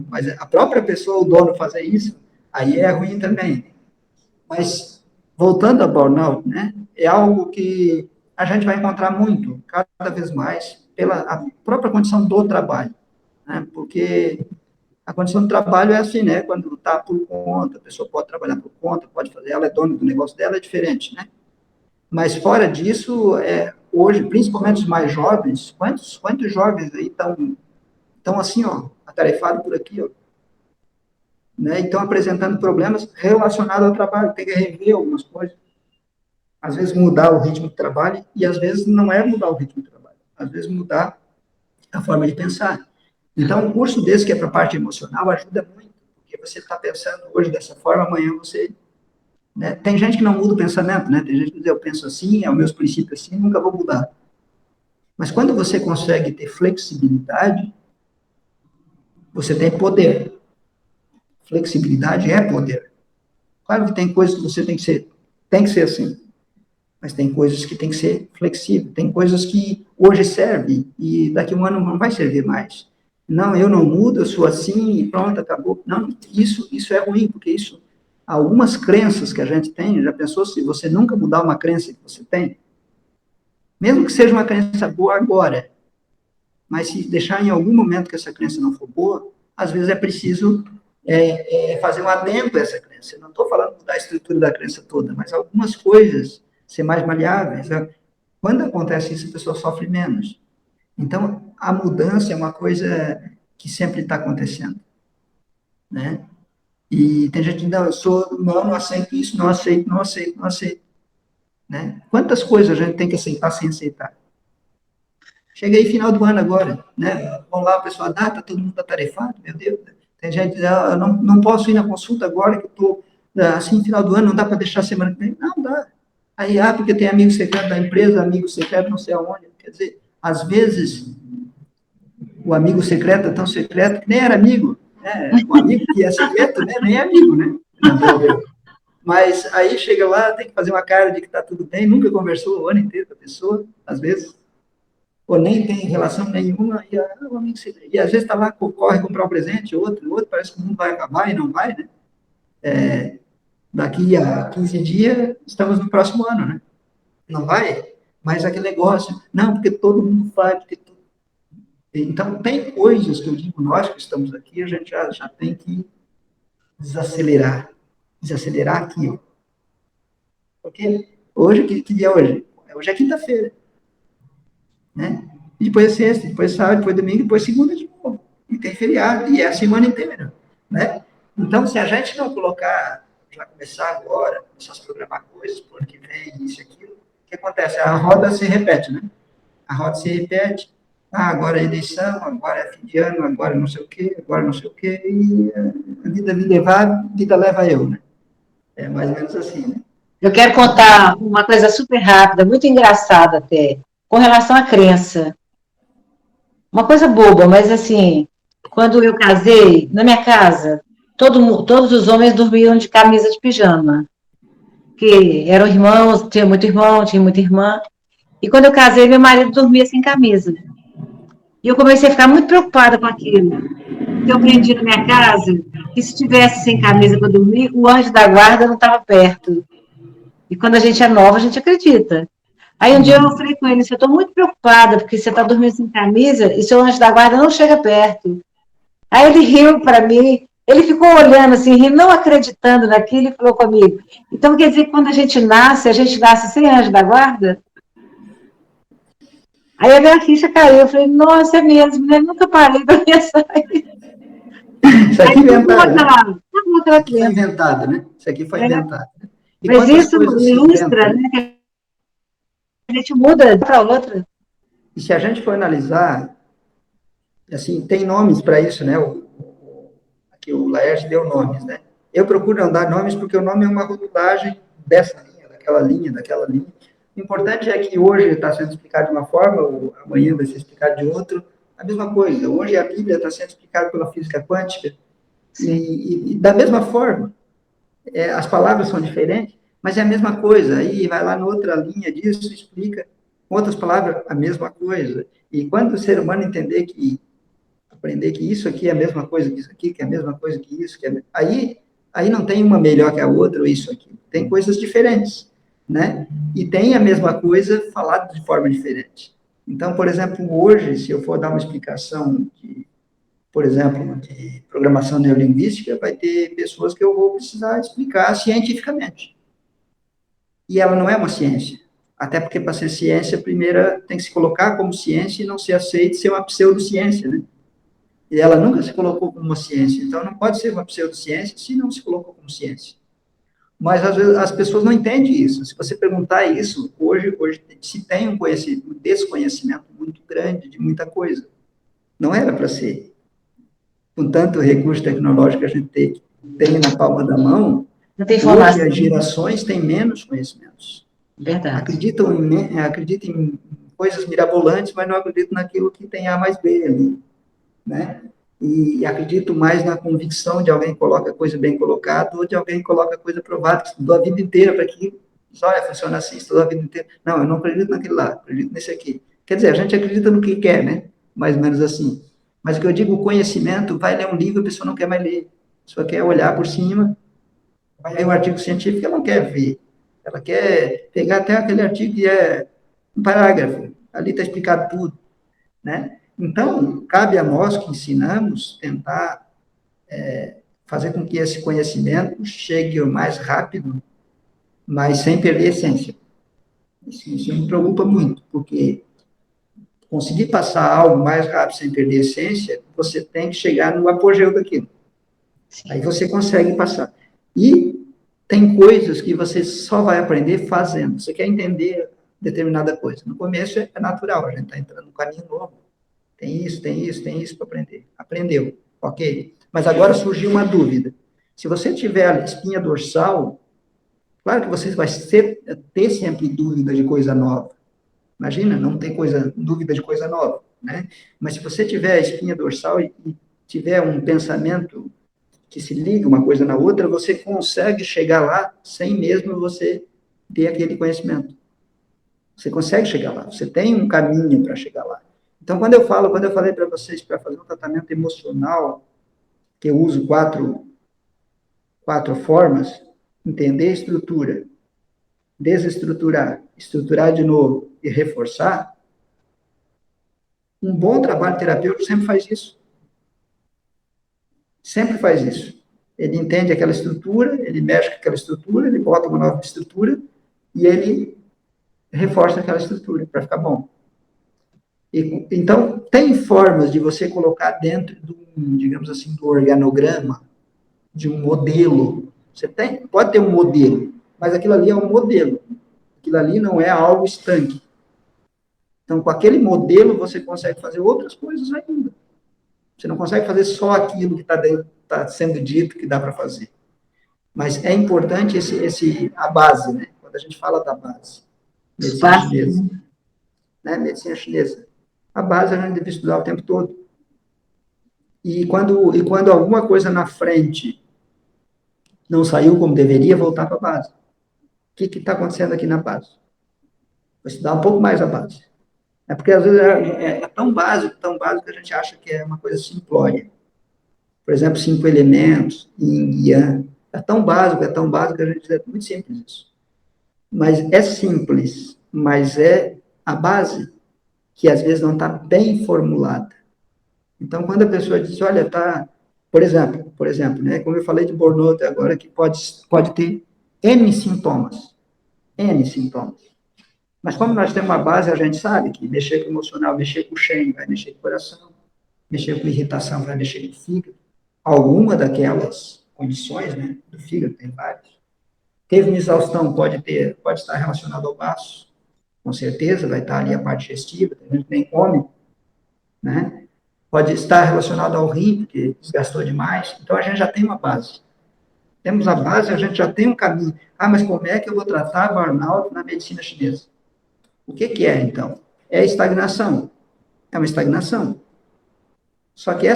mas a própria pessoa, o dono fazer isso, aí é ruim também. Mas, voltando ao burnout, né, é algo que a gente vai encontrar muito, cada vez mais, pela a própria condição do trabalho, né, porque a condição do trabalho é assim, né, quando está por conta, a pessoa pode trabalhar por conta, pode fazer, ela é dona do negócio dela, é diferente, né? Mas fora disso, hoje, principalmente os mais jovens, quantos jovens aí estão assim, ó, atarefados por aqui, ó, né? E estão apresentando problemas relacionados ao trabalho, tem que rever algumas coisas, às vezes mudar o ritmo de trabalho, e às vezes não é mudar o ritmo de trabalho, às vezes mudar a forma de pensar. Então, um curso desse que é para a parte emocional ajuda muito, porque você está pensando hoje dessa forma, amanhã você... Né? Tem gente que não muda o pensamento, né? Tem gente que diz, eu penso assim, é os meus princípios assim, nunca vou mudar. Mas quando você consegue ter flexibilidade, você tem poder. Flexibilidade é poder. Claro que tem coisas que você tem que ser assim, mas tem coisas que tem que ser flexível, tem coisas que hoje servem e daqui a um ano não vai servir mais. Não, eu não mudo, eu sou assim e pronto, acabou. Não, isso é ruim, porque isso, algumas crenças que a gente tem, já pensou se você nunca mudar uma crença que você tem? Mesmo que seja uma crença boa agora, mas se deixar em algum momento que essa crença não for boa, às vezes é preciso fazer um adendo a essa crença. Eu não estou falando mudar a estrutura da crença toda, mas algumas coisas ser mais maleáveis. Quando acontece isso, a pessoa sofre menos. Então, a mudança é uma coisa que sempre está acontecendo, né? E tem gente que não, não aceito isso, não aceito, não aceito, não aceito, né? Quantas coisas a gente tem que aceitar sem aceitar? Cheguei final do ano agora, né? Vamos lá, o pessoal, tá todo mundo atarefado, meu Deus. Tem gente que diz, eu não posso ir na consulta agora que eu estou, assim, final do ano, não dá para deixar a semana que vem. Não, dá. Aí, porque tem amigo secreto da empresa, amigo secreto não sei aonde. Quer dizer, às vezes, o amigo secreto é tão secreto que nem era amigo. Né? O amigo que é secreto, né? Nem é amigo, né? Mas aí chega lá, tem que fazer uma cara de que está tudo bem, nunca conversou o ano inteiro com a pessoa, às vezes, ou nem tem relação nenhuma, e às vezes está lá, corre comprar um presente, outro, parece que o mundo vai acabar e não vai, né? Daqui a 15 dias, estamos no próximo ano, né? Não vai? Mas aquele negócio, não, porque todo mundo faz, Então, tem coisas que eu digo, nós que estamos aqui, a gente já tem que desacelerar. Desacelerar aqui, ó. Porque hoje, que dia é hoje? Hoje é quinta-feira, né? E depois é sexta, depois é sábado, depois é domingo, depois segunda de novo. E tem feriado, e é a semana inteira, né? Então, se a gente não colocar, já começar agora, começar a programar coisas por ano que vem, isso e aquilo, o que acontece? A roda se repete, né? A roda se repete, agora é eleição, agora é fim de ano, agora não sei o quê, agora não sei o quê, e a vida leva eu, né? É mais ou menos assim, né? Eu quero contar uma coisa super rápida, muito engraçada até, com relação à crença. Uma coisa boba, mas assim, quando eu casei, na minha casa, todos os homens dormiam de camisa de pijama, que eram irmãos, tinha muito irmão, tinha muita irmã. E quando eu casei, meu marido dormia sem camisa. E eu comecei a ficar muito preocupada com aquilo. Eu aprendi na minha casa que se estivesse sem camisa para dormir, o anjo da guarda não estava perto. E quando a gente é nova, a gente acredita. Aí um dia eu falei com ele, eu estou muito preocupada, porque você está dormindo sem camisa e seu anjo da guarda não chega perto. Aí ele riu para mim, ele ficou olhando assim, rindo, não acreditando naquilo, e falou comigo. Então quer dizer que quando a gente nasce sem anjo da guarda? Aí a minha ficha caiu, eu falei, nossa, é mesmo, né? Nunca parei para pensar isso. Isso aqui é inventado, né? Acabou aquela Foi crença. inventado, né? Isso aqui foi inventado. E Mas quantas isso coisas se ilustra, inventam? né, que a gente muda para outra. E se a gente for analisar, assim, tem nomes para isso, né? Aqui o Laerte deu nomes, né? Eu procuro não dar nomes porque o nome é uma rotulagem dessa linha, daquela linha. O importante é que hoje está sendo explicado de uma forma, ou amanhã vai ser explicado de outra. A mesma coisa, hoje a Bíblia está sendo explicada pela física quântica, e da mesma forma, as palavras são diferentes, mas é a mesma coisa. Aí vai lá na outra linha disso, explica Com outras palavras, a mesma coisa. E quando o ser humano aprender que isso aqui é a mesma coisa que isso aqui, que é a mesma coisa que isso, aí não tem uma melhor que a outra, ou isso aqui. Tem coisas diferentes, né? E tem a mesma coisa falada de forma diferente. Então, por exemplo, hoje, se eu for dar uma explicação por exemplo, de programação neurolinguística, vai ter pessoas que eu vou precisar explicar cientificamente. E ela não é uma ciência. Até porque, para ser ciência, primeiro tem que se colocar como ciência e não ser aceito ser uma pseudociência, né? E ela nunca se colocou como uma ciência. Então, não pode ser uma pseudociência se não se colocou como ciência. Mas, às vezes, as pessoas não entendem isso. Se você perguntar isso, hoje se tem um desconhecimento muito grande de muita coisa. Não era para ser. Com tanto recurso tecnológico que a gente tem na palma da mão, Não tem hoje informação. as gerações têm menos conhecimentos. Verdade. Acreditam em coisas mirabolantes, mas não acreditam naquilo que tem A mais B ali, né? E acredito mais na convicção de alguém que coloca coisa bem colocada ou de alguém que coloca coisa provada, que estudou a vida inteira para que, olha, funciona assim, estudou a vida inteira. Não, eu não acredito naquele lá, acredito nesse aqui. Quer dizer, a gente acredita no que quer, né? Mais ou menos assim. Mas o que eu digo, o conhecimento, vai ler um livro, a pessoa não quer mais ler. A pessoa quer olhar por cima, vai ler um artigo científico, ela não quer ver. Ela quer pegar até aquele artigo que é um parágrafo, ali está explicado tudo, né? Então, cabe a nós que ensinamos tentar fazer com que esse conhecimento chegue o mais rápido, mas sem perder a essência. Isso me preocupa muito, porque conseguir passar algo mais rápido sem perder a essência, você tem que chegar no apogeu daquilo. Aí você consegue passar. E tem coisas que você só vai aprender fazendo. Você quer entender determinada coisa. No começo é natural, a gente está entrando num caminho novo. Tem isso para aprender. Aprendeu, ok. Mas agora surgiu uma dúvida. Se você tiver a espinha dorsal, claro que você vai ter sempre dúvida de coisa nova. Imagina, não ter dúvida de coisa nova, né? Mas se você tiver a espinha dorsal e tiver um pensamento que se liga uma coisa na outra, você consegue chegar lá sem mesmo você ter aquele conhecimento. Você consegue chegar lá, você tem um caminho para chegar lá. Então, quando eu falei para vocês para fazer um tratamento emocional, que eu uso quatro formas, entender a estrutura, desestruturar, estruturar de novo e reforçar, um bom trabalho terapêutico sempre faz isso. Sempre faz isso. Ele entende aquela estrutura, ele mexe com aquela estrutura, ele bota uma nova estrutura e ele reforça aquela estrutura para ficar bom. Então, tem formas de você colocar dentro digamos assim, do organograma, de um modelo. Você pode ter um modelo, mas aquilo ali é um modelo. Aquilo ali não é algo estanque. Então, com aquele modelo, você consegue fazer outras coisas ainda. Você não consegue fazer só aquilo que está sendo dito que dá para fazer. Mas é importante a base, né? Quando a gente fala da base. Medicina chinesa. Né? Medicina chinesa. A base a gente deve estudar o tempo todo. E quando alguma coisa na frente não saiu como deveria, voltar para a base. O que está acontecendo aqui na base? Vou estudar um pouco mais a base. É porque, às vezes, é tão básico que a gente acha que é uma coisa simplória. Por exemplo, 5 elementos, yin e yang. É tão básico que a gente diz, é muito simples isso. Mas é simples, mas é a base que, às vezes, não está bem formulada. Então, quando a pessoa diz, olha, por exemplo, né, como eu falei de burnout agora, que pode ter N sintomas. N sintomas. Mas como nós temos uma base, a gente sabe que mexer com o emocional, mexer com o Shen, vai mexer com o coração, mexer com irritação, vai mexer com o fígado. Alguma daquelas condições, né, do fígado, tem várias. Teve uma exaustão, pode estar relacionado ao baço, com certeza, vai estar ali a parte digestiva, tem gente que nem come, né? Pode estar relacionado ao rim, porque desgastou demais. Então, a gente já tem uma base. Temos a base, a gente já tem um caminho. Ah, mas como é que eu vou tratar burnout na medicina chinesa? O que é, então? É estagnação. É uma estagnação. Só que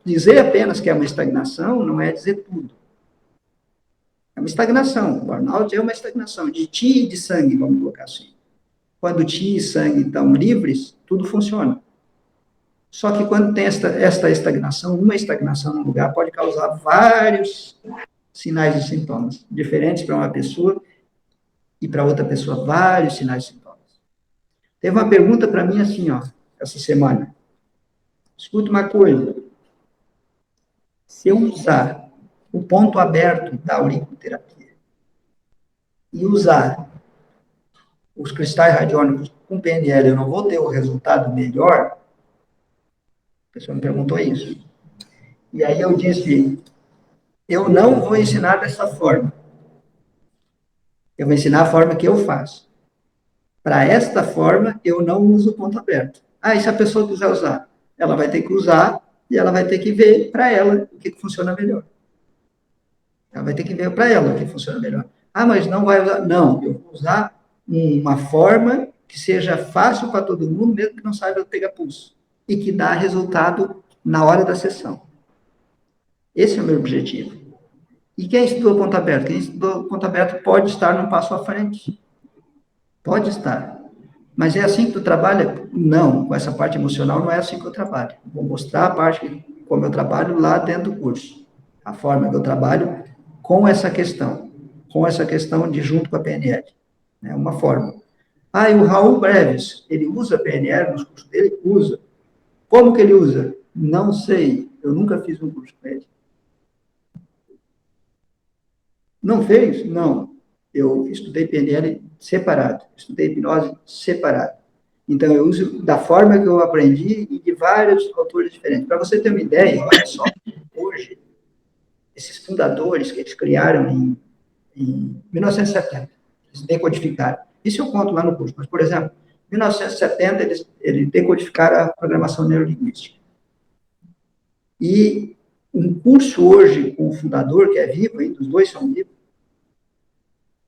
dizer apenas que é uma estagnação não é dizer tudo. É uma estagnação. O burnout é uma estagnação de ti e de sangue, vamos colocar assim. quando ti e sangue estão livres, tudo funciona. Só que quando tem esta estagnação, uma estagnação no lugar pode causar vários sinais e sintomas, diferentes para uma pessoa e para outra pessoa, vários sinais e sintomas. Teve uma pergunta para mim assim, ó, essa semana. Escuta uma coisa. Se eu usar o ponto aberto da auriculoterapia e usar os cristais radiônicos com PNL, eu não vou ter o resultado melhor? A pessoa me perguntou isso. E aí eu disse, eu não vou ensinar dessa forma. Eu vou ensinar a forma que eu faço. Para esta forma, eu não uso o ponto aberto. Ah, e se a pessoa quiser usar? Ela vai ter que usar e ela vai ter que ver para ela o que funciona melhor. Ela vai ter que ver para ela o que funciona melhor. Ah, mas não vai usar? Não, eu vou usar uma forma que seja fácil para todo mundo, mesmo que não saiba pegar pulso. E que dá resultado na hora da sessão. Esse é o meu objetivo. E quem estudou ponto aberto? Quem estudou ponto aberto pode estar num passo à frente. Pode estar. Mas é assim que tu trabalha? Não, com essa parte emocional não é assim que eu trabalho. Vou mostrar a parte como eu trabalho lá dentro do curso. A forma que eu trabalho com essa questão de junto com a PNL. É uma forma. Ah, e o Raul Breves, ele usa PNL nos cursos dele? Usa. Como que ele usa? Não sei. Eu nunca fiz um curso com ele. Não fez? Não. Eu estudei PNL separado, estudei hipnose separado. Então, eu uso da forma que eu aprendi e de vários autores diferentes. Para você ter uma ideia, olha só, hoje, esses fundadores que eles criaram em 1970, eles decodificaram. Isso eu conto lá no curso, mas, por exemplo, em 1970, eles decodificaram a programação neurolinguística. E um curso hoje com o fundador, que é vivo, ainda, os dois são vivos,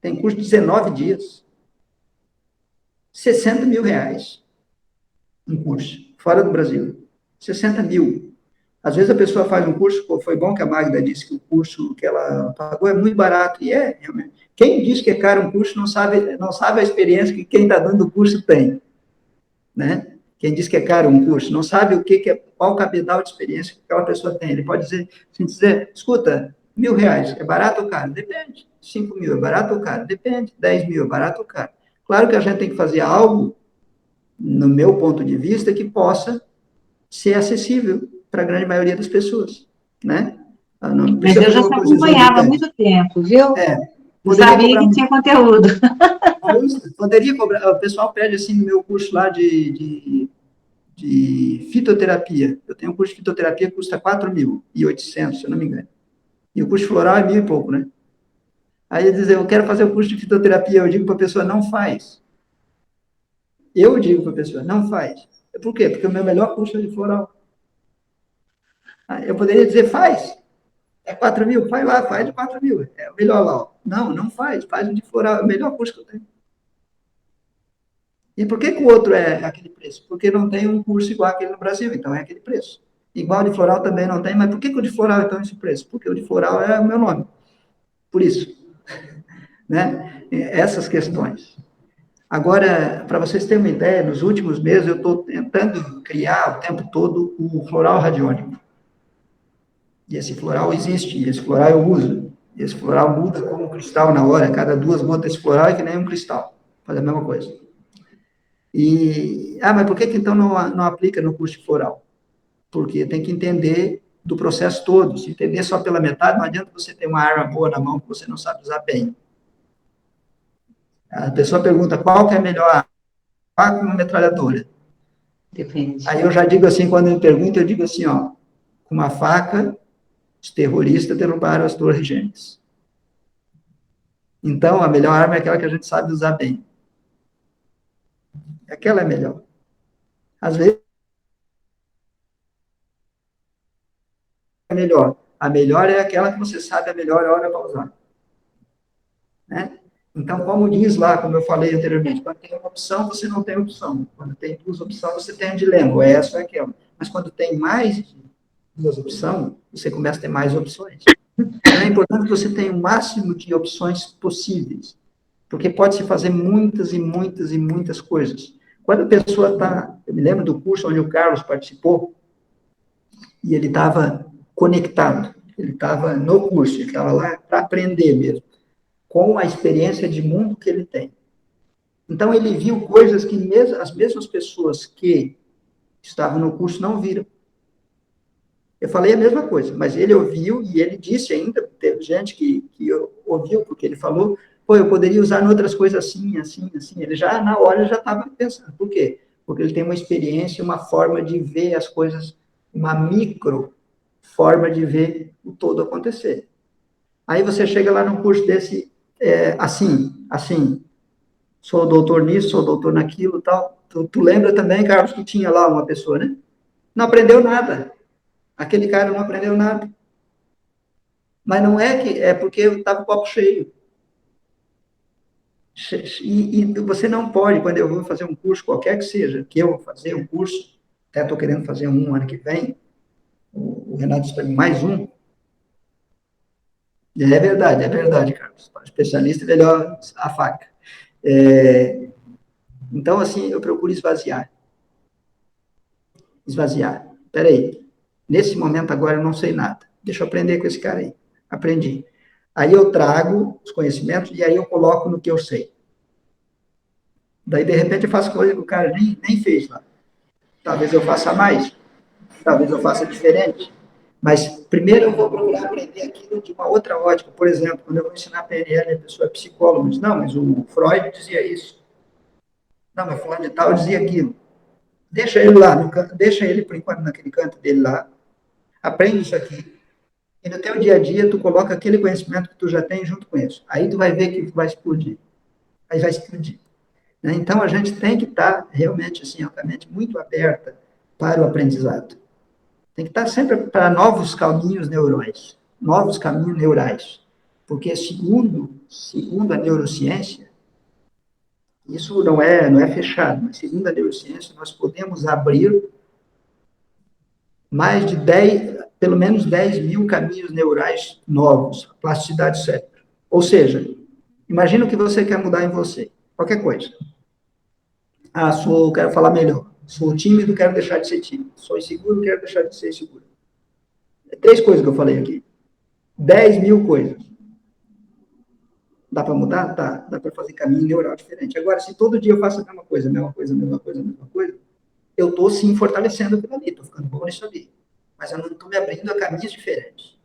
tem curso de 19 dias. 60 mil reais. Um curso. Fora do Brasil. 60 mil. Às vezes a pessoa faz um curso, pô, foi bom que a Magda disse que o curso que ela pagou é muito barato. E é, realmente. Quem diz que é caro um curso não sabe a experiência que quem está dando o curso tem. Né? Quem diz que é caro um curso não sabe o que é, qual o cabedal de experiência que aquela pessoa tem. Ele pode dizer, escuta, R$1.000, é barato ou caro? Depende. 5 mil, é barato ou caro? Depende. 10 mil, é barato ou caro? Claro que a gente tem que fazer algo, no meu ponto de vista, que possa ser acessível para a grande maioria das pessoas, né? Não Mas eu já te acompanhava há muito tempo, viu? Eu sabia que tinha conteúdo. Poderia cobrar, o pessoal pede assim no meu curso lá de fitoterapia. Eu tenho um curso de fitoterapia que custa 4.800, se eu não me engano. E o curso floral é 1.000 e pouco, né? Aí eles dizem, eu quero fazer o curso de fitoterapia. Eu digo para a pessoa, não faz. Eu digo para a pessoa, não faz. Por quê? Porque o meu melhor curso é de floral. Eu poderia dizer, faz. É 4.000? Vai lá, faz de 4.000. É o melhor lá. Ó. Não faz. Faz o de floral. É o melhor curso que eu tenho. E por que o outro é aquele preço? Porque não tem um curso igual aquele no Brasil, então é aquele preço. Igual o de floral também não tem, mas por que o de floral então é esse preço? Porque o de floral é o meu nome. Por isso. Né? Essas questões. Agora, para vocês terem uma ideia, nos últimos meses eu estou tentando criar o tempo todo o floral radiônico. E esse floral existe, e esse floral eu uso. E esse floral muda como um cristal na hora, cada 2 gotas desse floral é que nem um cristal. Faz a mesma coisa. Mas por que então não aplica no curso de floral? Porque tem que entender do processo todo. Se entender só pela metade, não adianta você ter uma arma boa na mão que você não sabe usar bem. A pessoa pergunta qual que é a melhor arma? Faca ou uma metralhadora? Depende. Aí eu já digo assim, quando me perguntam, eu digo assim, ó, com uma faca, os terroristas derrubaram as torres gêmeas. Então, a melhor arma é aquela que a gente sabe usar bem. Aquela é melhor. Às vezes, é melhor. A melhor é aquela que você sabe a melhor hora para usar. Né? Então, como diz lá, como eu falei anteriormente, quando tem uma opção, você não tem opção. Quando tem 2 opções, você tem um dilema, ou é essa ou é aquela. Mas quando tem mais de 2 opções, você começa a ter mais opções. Então, é importante que você tenha o máximo de opções possíveis. Porque pode-se fazer muitas e muitas e muitas coisas. Quando a pessoa está... Eu me lembro do curso onde o Carlos participou, e ele estava conectado, ele estava no curso, ele estava lá para aprender mesmo, com a experiência de mundo que ele tem. Então, ele viu coisas que as mesmas pessoas que estavam no curso não viram. Eu falei a mesma coisa, mas ele ouviu e ele disse ainda, teve gente que ouviu, porque ele falou, pô, eu poderia usar em outras coisas assim, assim, assim. Ele já, na hora, já estava pensando. Por quê? Porque ele tem uma experiência, uma forma de ver as coisas, uma micro forma de ver o todo acontecer. Aí você chega lá num curso desse, assim, sou doutor nisso, sou doutor naquilo, tal. Tu lembra também, Carlos, que tinha lá uma pessoa, né? Não aprendeu nada. Aquele cara não aprendeu nada. Mas não é que é porque estava o copo cheio. E você não pode, quando eu vou fazer um curso, qualquer que seja, que eu vou fazer um curso, até estou querendo fazer um ano que vem, o Renato disse para mim, mais um. É verdade, Carlos. Para especialista, melhor a faca. Então, assim, eu procuro esvaziar. Esvaziar. Espera aí. Nesse momento agora eu não sei nada. Deixa eu aprender com esse cara aí. Aprendi. Aí eu trago os conhecimentos e aí eu coloco no que eu sei. Daí, de repente, eu faço coisa que o cara nem fez lá. Talvez eu faça mais. Talvez eu faça diferente. Mas, primeiro, eu vou procurar aprender aquilo de uma outra ótica. Por exemplo, quando eu vou ensinar PNL, a pessoa é psicóloga. Diz, não, mas o Freud dizia isso. Não, mas fulano de tal dizia aquilo. Deixa ele lá, no canto, deixa ele, por enquanto, naquele canto dele lá. Aprende isso aqui. E no teu dia a dia, tu coloca aquele conhecimento que tu já tem junto com isso. Aí tu vai ver que vai explodir. Aí vai explodir. Né? Então, a gente tem que estar realmente, assim, altamente muito aberta para o aprendizado. Tem que estar sempre para novos caminhos neurais, novos caminhos neurais. Porque, segundo a neurociência, isso não é fechado, mas segundo a neurociência, nós podemos abrir mais de 10, pelo menos 10 mil caminhos neurais novos, plasticidade do cérebro. Ou seja, imagina o que você quer mudar em você, qualquer coisa. Quero falar melhor. Sou tímido, quero deixar de ser tímido. Sou inseguro, quero deixar de ser inseguro. 3 coisas que eu falei aqui. 10 mil coisas. Dá para mudar? Dá para fazer caminho neural diferente. Agora, se todo dia eu faço a mesma coisa, eu estou, sim, fortalecendo aquilo ali, estou ficando bom nisso ali. Mas eu não estou me abrindo a caminhos diferentes.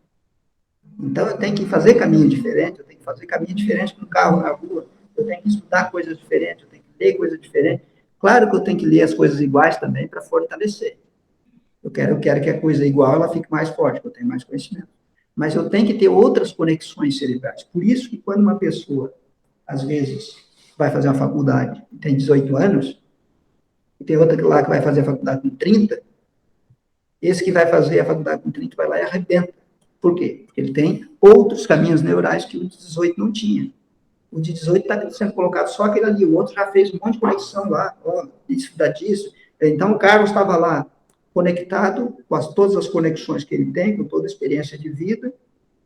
Então, eu tenho que fazer caminho diferente, eu tenho que fazer caminho diferente com o carro na rua, eu tenho que estudar coisas diferentes, eu tenho que ler coisas diferentes. Claro que eu tenho que ler as coisas iguais também para fortalecer. Eu quero que a coisa igual ela fique mais forte, que eu tenha mais conhecimento. Mas eu tenho que ter outras conexões cerebrais. Por isso que quando uma pessoa, às vezes, vai fazer uma faculdade e tem 18 anos, e tem outra lá que vai fazer a faculdade com 30, esse que vai fazer a faculdade com 30 vai lá e arrebenta. Por quê? Porque ele tem outros caminhos neurais que o de 18 não tinha. O de 18 está sendo colocado só aquele ali, o outro já fez um monte de conexão lá, isso dá disso. Então, o Carlos estava lá, conectado com todas as conexões que ele tem, com toda a experiência de vida,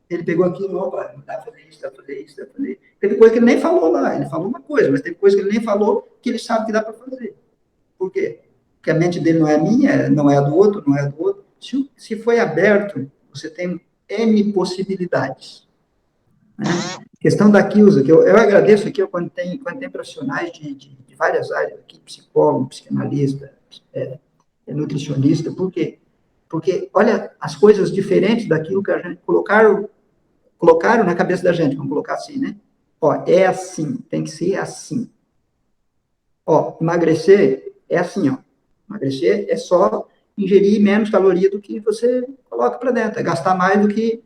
ele pegou aquilo, opa, dá para fazer isso, dá para fazer isso, dá para fazer isso. Teve coisa que ele nem falou lá, ele falou uma coisa, mas teve coisa que ele nem falou que ele sabe que dá para fazer. Por quê? Porque a mente dele não é a minha, não é a do outro, não é a do outro. Se foi aberto, você tem N possibilidades. Né? Questão da Kilsa, que eu agradeço aqui quando tem profissionais de várias áreas, aqui, psicólogo, psicanalista, nutricionista, por quê? Porque, olha, as coisas diferentes daquilo que a gente colocaram na cabeça da gente, vamos colocar assim, né? Ó, é assim, tem que ser assim. Ó, emagrecer é assim, ó. Emagrecer é só ingerir menos caloria do que você coloca para dentro, é gastar mais do que...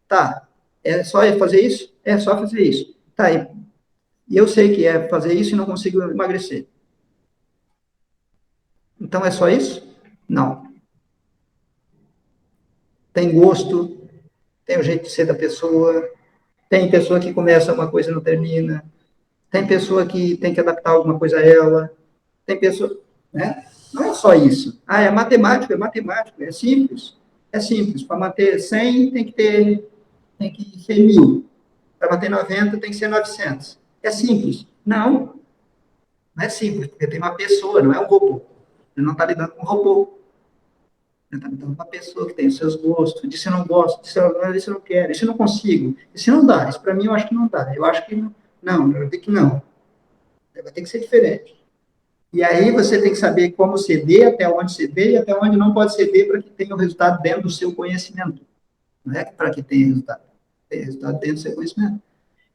Tá, é só fazer isso? É só fazer isso. Tá, e eu sei que é fazer isso e não consigo emagrecer. Então é só isso? Não. Tem gosto, tem o jeito de ser da pessoa, tem pessoa que começa uma coisa e não termina, tem pessoa que tem que adaptar alguma coisa a ela, tem pessoa, né? Não é só isso. É matemática, é simples. É simples. Para manter 100, tem que ser 1000. Para manter 90, tem que ser 900. É simples. Não, não é simples, porque tem uma pessoa, não é um robô. Você não está lidando com um robô. Você está lidando com uma pessoa que tem os seus gostos, disso eu não gosto, disso eu não quero, isso eu não consigo, isso não dá, isso para mim eu acho que não dá, eu acho que não, eu digo que não. Vai ter que ser diferente. E aí você tem que saber como ceder, até onde ceder e até onde não pode ceder para que tenha o resultado dentro do seu conhecimento. Não é para que tenha resultado. Tem resultado dentro do seu conhecimento.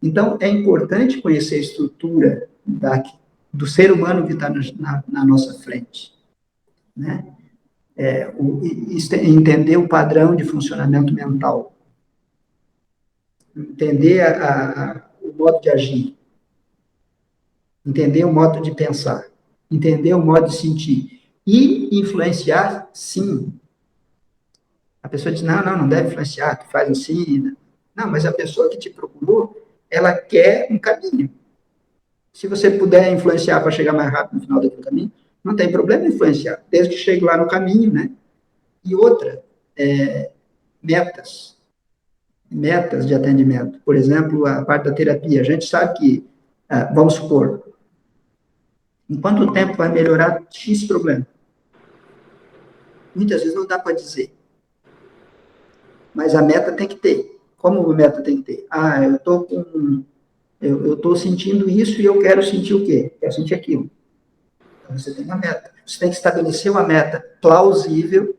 Então, é importante conhecer a estrutura do ser humano que está na nossa frente. Né? Entender o padrão de funcionamento mental. Entender o modo de agir. Entender o modo de pensar. Entender o modo de sentir. E influenciar, sim. A pessoa diz, não deve influenciar, tu faz assim. Não, mas a pessoa que te procurou, ela quer um caminho. Se você puder influenciar para chegar mais rápido no final daquele caminho, não tem problema influenciar, desde que chegue lá no caminho, né? E outra, metas. Metas de atendimento. Por exemplo, a parte da terapia. A gente sabe que, vamos supor, em quanto tempo vai melhorar X problema? Muitas vezes não dá para dizer. Mas a meta tem que ter. Como a meta tem que ter? Eu estou sentindo isso e eu quero sentir o quê? Quero sentir aquilo. Então, você tem uma meta. Você tem que estabelecer uma meta plausível,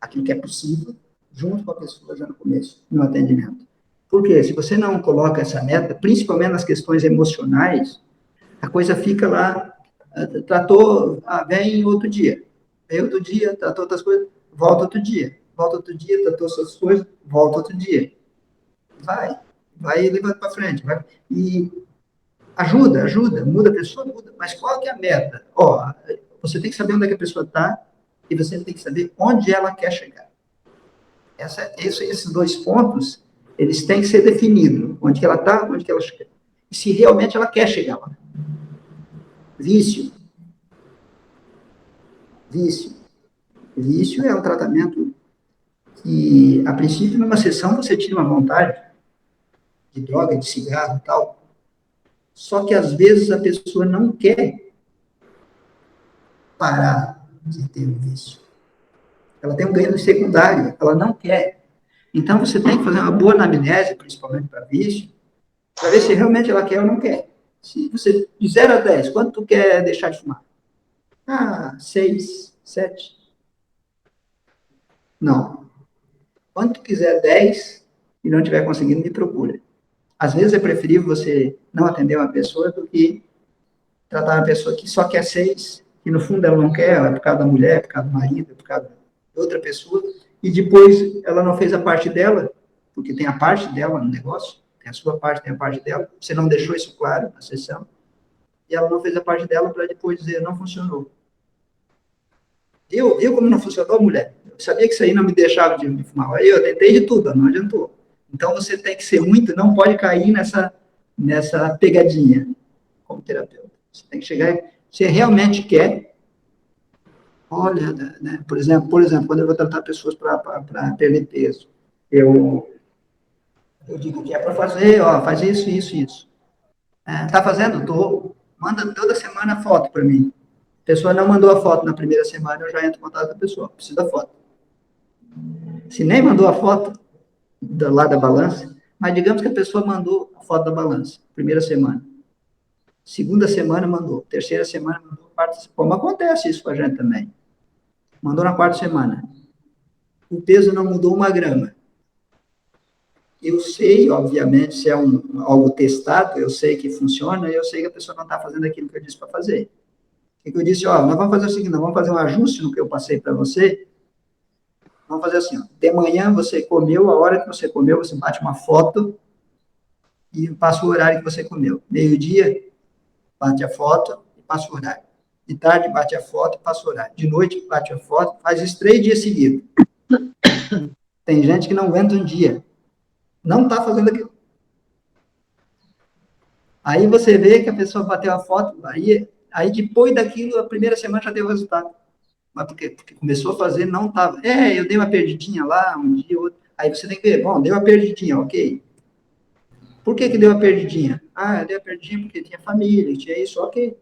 aquilo que é possível, junto com a pessoa já no começo, no atendimento. Por quê? Se você não coloca essa meta, principalmente nas questões emocionais, a coisa fica lá, tratou, vem outro dia. Vem outro dia, tratou outras coisas, volta outro dia. Volta outro dia, tratou outras coisas, volta outro dia. Vai levando para frente. E ajuda, muda a pessoa, muda. Mas qual que é a meta? Você tem que saber onde é que a pessoa está e você tem que saber onde ela quer chegar. Esses dois pontos, eles têm que ser definidos. Onde que ela está, onde que ela chega. E se realmente ela quer chegar lá. Vício. Vício é um tratamento que, a princípio, numa sessão, você tira uma vontade de droga, de cigarro e tal. Só que, às vezes, a pessoa não quer parar de ter um vício. Ela tem um ganho secundário, ela não quer. Então, você tem que fazer uma boa anamnese, principalmente para vício, para ver se realmente ela quer ou não quer. Se você, de 0 a 10, quanto tu quer deixar de fumar? 6, 7. Não. Quando tu quiser 10 e não estiver conseguindo, me procura. Às vezes é preferível você não atender uma pessoa do que tratar uma pessoa que só quer 6, que no fundo ela não quer, é por causa da mulher, por causa do marido, por causa de outra pessoa, e depois ela não fez a parte dela, porque tem a parte dela no negócio, tem a sua parte, tem a parte dela, você não deixou isso claro na sessão, e ela não fez a parte dela para depois dizer, não funcionou. Eu como não funcionou, mulher, eu sabia que isso aí não me deixava de fumar, aí eu tentei de tudo, não adiantou. Então você tem que ser muito, não pode cair nessa pegadinha como terapeuta. Você tem que chegar, você realmente quer, olha, né, por exemplo, quando eu vou tratar pessoas para perder peso, eu digo que é para fazer, faz isso, isso, isso. Tá fazendo? Tô. Manda toda semana foto para mim. A pessoa não mandou a foto na primeira semana, eu já entro em contato com a pessoa. Precisa da foto. Se nem mandou a foto lá da balança, mas digamos que a pessoa mandou a foto da balança, primeira semana. Segunda semana mandou. Terceira semana mandou. Quarta semana. Como acontece isso com a gente também. Mandou na quarta semana. O peso não mudou 1 grama. Eu sei, obviamente, se é algo testado, eu sei que funciona, eu sei que a pessoa não está fazendo aquilo que eu disse para fazer. O que eu disse? Nós vamos fazer o seguinte, nós vamos fazer um ajuste no que eu passei para você. Vamos fazer assim, de manhã você comeu, a hora que você comeu, você bate uma foto e passa o horário que você comeu. Meio-dia, bate a foto e passa o horário. De tarde, bate a foto e passa o horário. De noite, bate a foto, faz isso 3 dias seguidos. Tem gente que não aguenta um dia. Não está fazendo aquilo. Aí você vê que a pessoa bateu a foto, aí depois daquilo, a primeira semana já deu resultado. Mas por quê? Porque começou a fazer, não estava. Eu dei uma perdidinha lá, um dia, outro. Aí você tem que ver, bom, deu uma perdidinha, ok. Por que deu a perdidinha? Ah, deu a perdidinha porque tinha família, tinha isso, ok.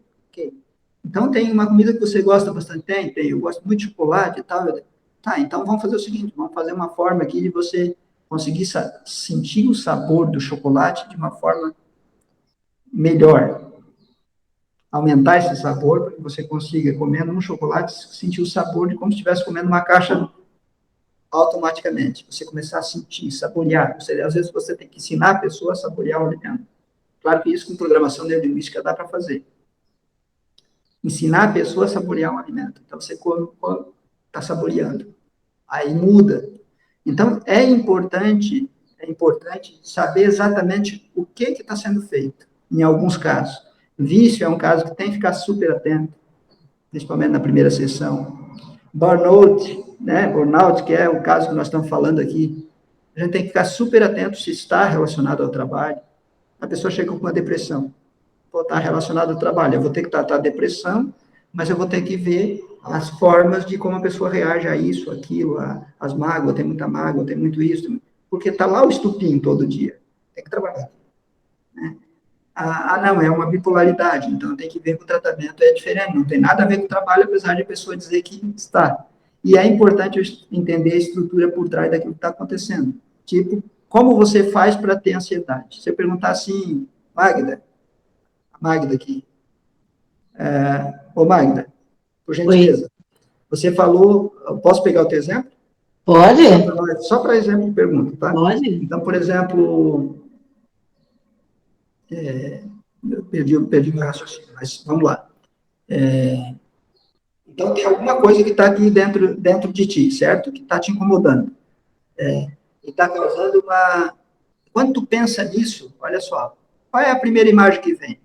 Então, tem uma comida que você gosta bastante? Tem. Eu gosto muito de chocolate e tal. Tá, então vamos fazer o seguinte, vamos fazer uma forma aqui de você conseguir sentir o sabor do chocolate de uma forma melhor. Aumentar esse sabor para que você consiga, comendo um chocolate, sentir o sabor de como se estivesse comendo uma caixa automaticamente. Você começar a sentir, saborear. Às vezes você tem que ensinar a pessoa a saborear o alimento. Claro que isso com programação neurolinguística dá para fazer. Ensinar a pessoa a saborear um alimento. Então, você come, está saboreando. Aí muda. Então, é importante saber exatamente o que está sendo feito, em alguns casos. Vício é um caso que tem que ficar super atento, principalmente na primeira sessão. Burnout, né? Burnout, que é o caso que nós estamos falando aqui. A gente tem que ficar super atento se está relacionado ao trabalho. A pessoa chega com uma depressão. Está relacionado ao trabalho. Eu vou ter que tratar a depressão, mas eu vou ter que ver as formas de como a pessoa reage a isso, aquilo, as mágoas, tem muita mágoa, tem muito isso, porque está lá o estupim todo dia. Tem que trabalhar. Né? Não, é uma bipolaridade, então tem que ver que o tratamento é diferente, não tem nada a ver com o trabalho, apesar de a pessoa dizer que está. E é importante eu entender a estrutura por trás daquilo que está acontecendo. Tipo, como você faz para ter ansiedade? Se eu perguntar assim, Magda aqui. Ô, Magda, por gentileza. Oi. Você falou, posso pegar o teu exemplo? Pode. Só para exemplo de pergunta, tá? Pode. Então, por exemplo, eu perdi meu raciocínio, mas vamos lá. Então, tem alguma coisa que está aqui dentro de ti, certo? Que está te incomodando. E está causando uma... Quando tu pensa nisso, olha só, qual é a primeira imagem que vem?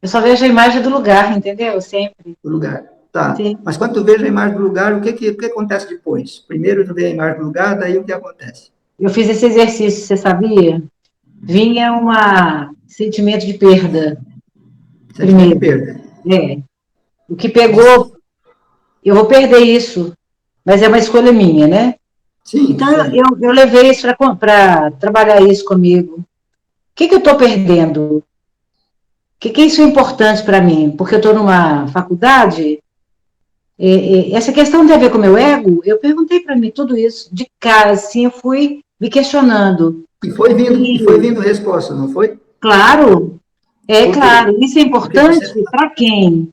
Eu só vejo a imagem do lugar, entendeu? Sempre. Do lugar. Tá. Sim. Mas quando tu veja a imagem do lugar, o que acontece depois? Primeiro tu vê a imagem do lugar, daí o que acontece? Eu fiz esse exercício, você sabia? Vinha um sentimento de perda. Sentimento de perda. O que pegou, eu vou perder isso, mas é uma escolha minha, né? Sim. Então, eu levei isso para trabalhar isso comigo. O que eu estou perdendo? O que isso é importante para mim? Porque eu estou numa faculdade, essa questão tem a ver com o meu ego? Eu perguntei para mim tudo isso, de cara, assim, eu fui me questionando. E foi vindo resposta, não foi? Claro, claro. Isso é importante para quem?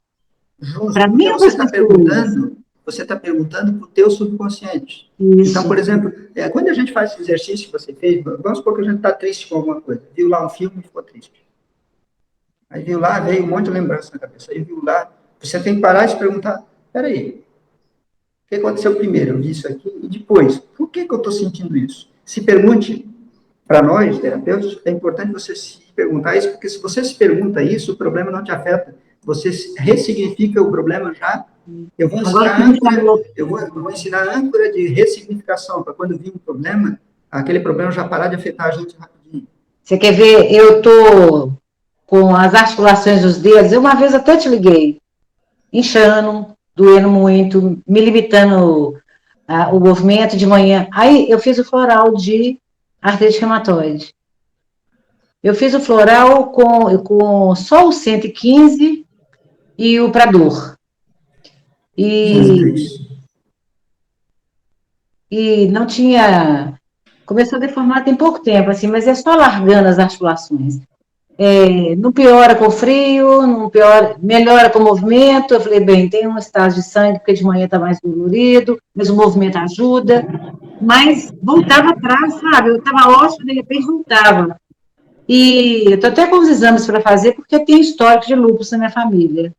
Para mim ou para as pessoas? Você está perguntando para o teu subconsciente. Isso. Então, por exemplo, quando a gente faz esse exercício que você fez, vamos supor que a gente está triste com alguma coisa. Viu lá um filme e ficou triste. Aí viu lá, veio um monte de lembrança na cabeça. Aí viu lá, você tem que parar e se perguntar, peraí, o que aconteceu primeiro? Eu vi isso aqui, e depois, por que eu estou sentindo isso? Se pergunte, para nós, terapeutas, é importante você se perguntar isso, porque se você se pergunta isso, o problema não te afeta. Você ressignifica o problema já. Eu vou ensinar a âncora de ressignificação, para quando vir um problema, aquele problema já parar de afetar a gente rapidinho. Você quer ver? Eu estou com as articulações dos dedos, eu uma vez até te liguei, inchando, doendo muito, me limitando o movimento de manhã. Aí eu fiz o floral de artrite reumatoide. Eu fiz o floral com só o 115 e o para dor. E não tinha... Começou a deformar tem pouco tempo, assim, mas é só largando as articulações. Não piora com frio, não piora, melhora com o movimento. Eu falei, bem, tem um estágio de sangue, porque de manhã está mais dolorido, mas o movimento ajuda. Mas voltava atrás, sabe? Eu estava ótima, de repente voltava. E eu estou até com os exames para fazer, porque tem histórico de lúpus na minha família.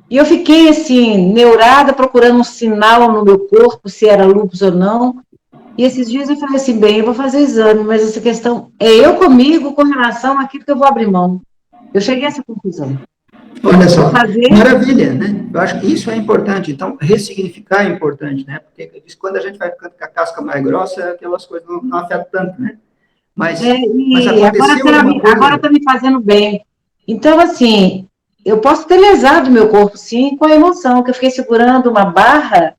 E eu fiquei, assim, neurada, procurando um sinal no meu corpo, se era lúpus ou não. E esses dias eu falei assim, bem, eu vou fazer o exame, mas essa questão é eu comigo com relação àquilo que eu vou abrir mão. Eu cheguei a essa conclusão. Olha só, maravilha, né? Eu acho que isso é importante. Então, ressignificar é importante, né? Porque quando a gente vai ficando com a casca mais grossa, aquelas coisas não afetam tanto, né? Mas aconteceu agora está me fazendo bem. Então, assim, eu posso ter lesado meu corpo, sim, com a emoção, que eu fiquei segurando uma barra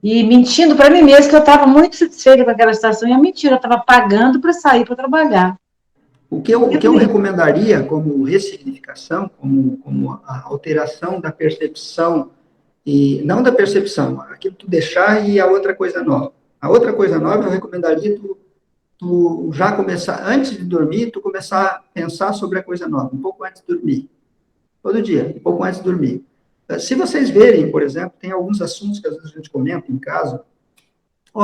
e mentindo para mim mesma que eu estava muito satisfeita com aquela situação, e a mentira, eu estava pagando para sair para trabalhar. O que eu recomendaria como ressignificação, como a alteração da percepção, e não da percepção, aquilo tu deixar e a outra coisa nova. A outra coisa nova eu recomendaria tu já começar, antes de dormir, tu começar a pensar sobre a coisa nova, um pouco antes de dormir. Todo dia, um pouco antes de dormir. Se vocês verem, por exemplo, tem alguns assuntos que às vezes a gente comenta em casa,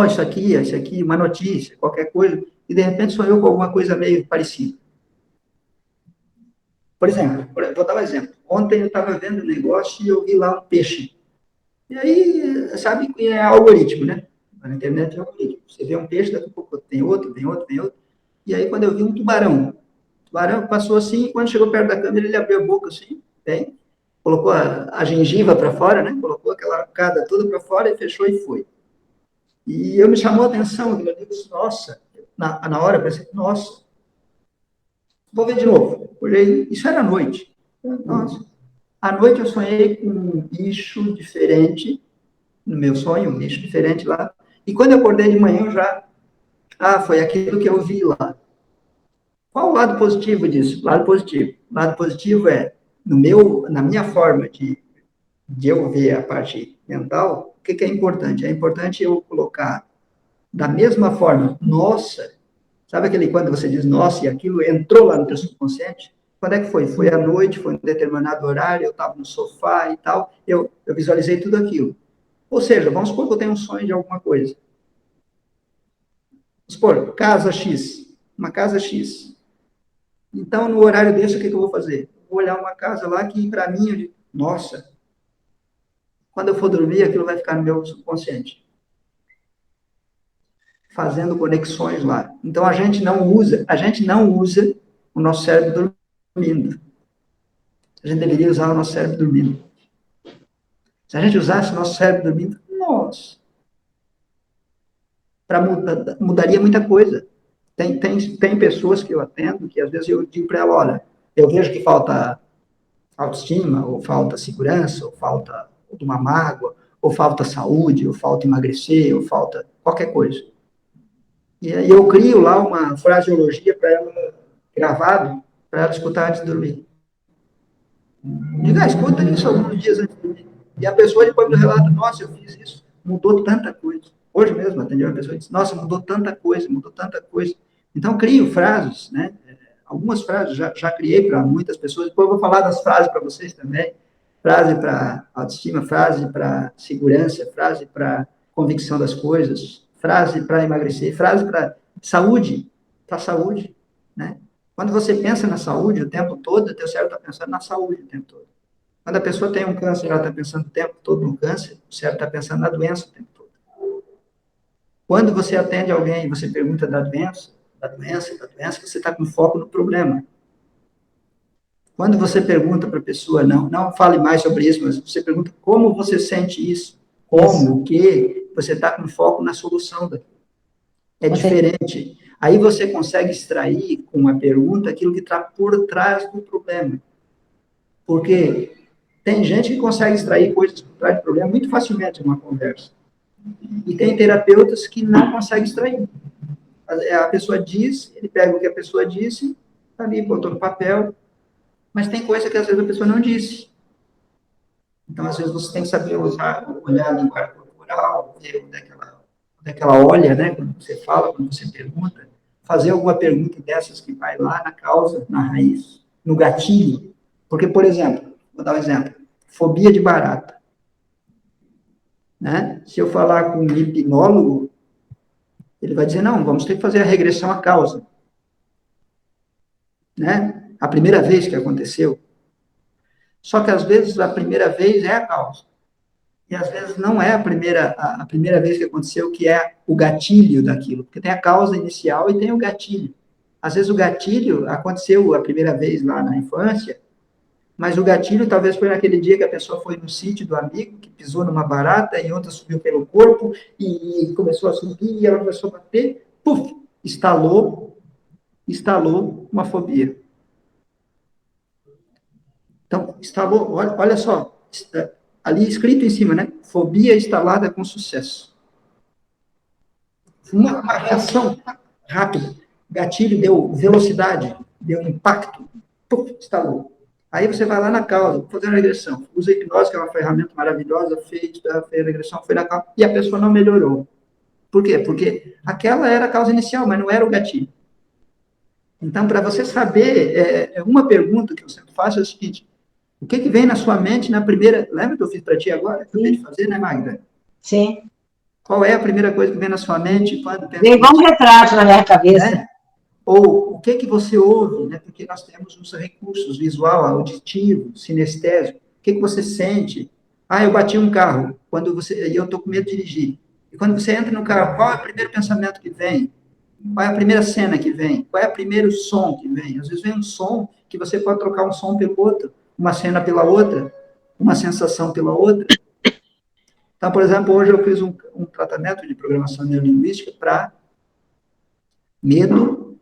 isso aqui, uma notícia, qualquer coisa, e de repente sou eu com alguma coisa meio parecida. Por exemplo, vou dar um exemplo. Ontem eu estava vendo um negócio e eu vi lá um peixe. E aí, sabe, é algoritmo, né? Na internet é algoritmo. Você vê um peixe, daqui a pouco tem outro, tem outro, tem outro. E aí, quando eu vi um tubarão, o tubarão passou assim, e quando chegou perto da câmera, ele abriu a boca assim, bem, colocou a gengiva para fora, né? Colocou aquela arcada toda para fora e fechou e foi. E eu me chamou a atenção, eu disse, nossa, na hora eu pensei, nossa, vou ver de novo. Olhei, isso era à noite. Nossa, à noite eu sonhei com um bicho diferente, no meu sonho, um bicho diferente lá. E quando eu acordei de manhã, eu já, foi aquilo que eu vi lá. Qual o lado positivo disso? Lado positivo. O lado positivo é, na minha forma de eu ver a parte mental, o que é importante? É importante eu colocar da mesma forma, nossa, sabe aquele quando você diz nossa e aquilo entrou lá no teu subconsciente? Quando é que foi? Foi à noite, foi em determinado horário, eu estava no sofá e tal, eu visualizei tudo aquilo. Ou seja, vamos supor que eu tenho um sonho de alguma coisa. Vamos supor, casa X, uma casa X. Então, no horário desse, o que eu vou fazer? Vou olhar uma casa lá que, para mim, eu digo, nossa, quando eu for dormir, aquilo vai ficar no meu subconsciente. Fazendo conexões lá. Então, a gente não usa o nosso cérebro dormindo. A gente deveria usar o nosso cérebro dormindo. Se a gente usasse o nosso cérebro dormindo, nossa, mudaria muita coisa. Tem pessoas que eu atendo que às vezes eu digo para ela, olha, eu vejo que falta autoestima, ou falta segurança, ou falta uma mágoa, ou falta saúde, ou falta emagrecer, ou falta qualquer coisa. E aí eu crio lá uma fraseologia para ela, gravado, para ela escutar antes de dormir. Diga, escuta isso alguns dias antes de dormir. E a pessoa depois me relata, nossa, eu fiz isso, mudou tanta coisa. Hoje mesmo atendeu uma pessoa e disse, nossa, mudou tanta coisa, mudou tanta coisa. Então, crio frases, né? Algumas frases já criei para muitas pessoas, depois eu vou falar das frases para vocês também. Frase para autoestima, frase para segurança, frase para convicção das coisas, frase para emagrecer, frase para saúde, né? Quando você pensa na saúde o tempo todo, o teu cérebro está pensando na saúde o tempo todo. Quando a pessoa tem um câncer, ela está pensando o tempo todo no câncer, o cérebro está pensando na doença o tempo todo. Quando você atende alguém e você pergunta da doença, você está com foco no problema. Quando você pergunta para a pessoa, não fale mais sobre isso, mas você pergunta como você sente isso, como, o que, você está com foco na solução daquilo. É diferente. Aí você consegue extrair com a pergunta aquilo que está por trás do problema. Porque tem gente que consegue extrair coisas por trás do problema muito facilmente em uma conversa. E tem terapeutas que não conseguem extrair. A pessoa diz, ele pega o que a pessoa disse, está ali, botou no papel, mas tem coisa que às vezes a pessoa não disse. Então, às vezes, você tem que saber olhar a linguagem corporal, ver onde é que ela olha, né? Quando você fala, quando você pergunta. Fazer alguma pergunta dessas que vai lá na causa, na raiz, no gatilho. Porque, por exemplo, vou dar um exemplo. Fobia de barata. Né? Se eu falar com um hipnólogo, ele vai dizer, não, vamos ter que fazer a regressão à causa. Né? A primeira vez que aconteceu. Só que, às vezes, a primeira vez é a causa. E, às vezes, não é a primeira vez que aconteceu que é o gatilho daquilo. Porque tem a causa inicial e tem o gatilho. Às vezes, o gatilho aconteceu a primeira vez lá na infância, mas o gatilho talvez foi naquele dia que a pessoa foi no sítio do amigo, que pisou numa barata e outra subiu pelo corpo e começou a subir e ela começou a bater, puf, instalou uma fobia. Então, instalou, olha só, ali escrito em cima, né? Fobia instalada com sucesso. Uma reação rápida. Gatilho deu velocidade, deu impacto, puf, instalou. Aí você vai lá na causa, vou fazer uma regressão. Usa a hipnose, que é uma ferramenta maravilhosa, fez a regressão, foi na causa, e a pessoa não melhorou. Por quê? Porque aquela era a causa inicial, mas não era o gatilho. Então, para você saber, uma pergunta que eu sempre faço é o seguinte: o que vem na sua mente na primeira... Lembra que eu fiz para ti agora? Acabei de fazer, né, Magda? Sim. Qual é a primeira coisa que vem na sua mente quando pensa... Veio igual um retrato na minha cabeça. Né? Ou o que você ouve, né? Porque nós temos os recursos visual, auditivo, sinestésico. O que você sente? Ah, eu bati um carro, e eu estou com medo de dirigir. E quando você entra no carro, qual é o primeiro pensamento que vem? Qual é a primeira cena que vem? Qual é o primeiro som que vem? Às vezes vem um som que você pode trocar um som pelo outro, uma cena pela outra, uma sensação pela outra. Então, por exemplo, hoje eu fiz um tratamento de programação neurolinguística para medo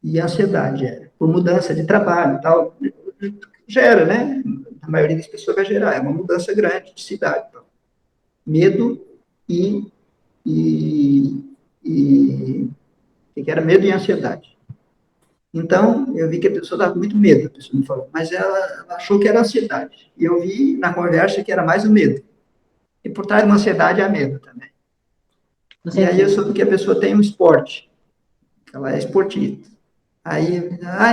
e ansiedade, por mudança de trabalho e tal. Gera, né? A maioria das pessoas vai gerar, é uma mudança grande de cidade. Então. Medo que era medo e ansiedade. Então, eu vi que a pessoa estava com muito medo, a pessoa me falou, mas ela achou que era ansiedade. E eu vi na conversa que era mais o medo. E por trás de uma ansiedade há medo também. E aí eu soube que a pessoa tem um esporte, que ela é esportista. Aí,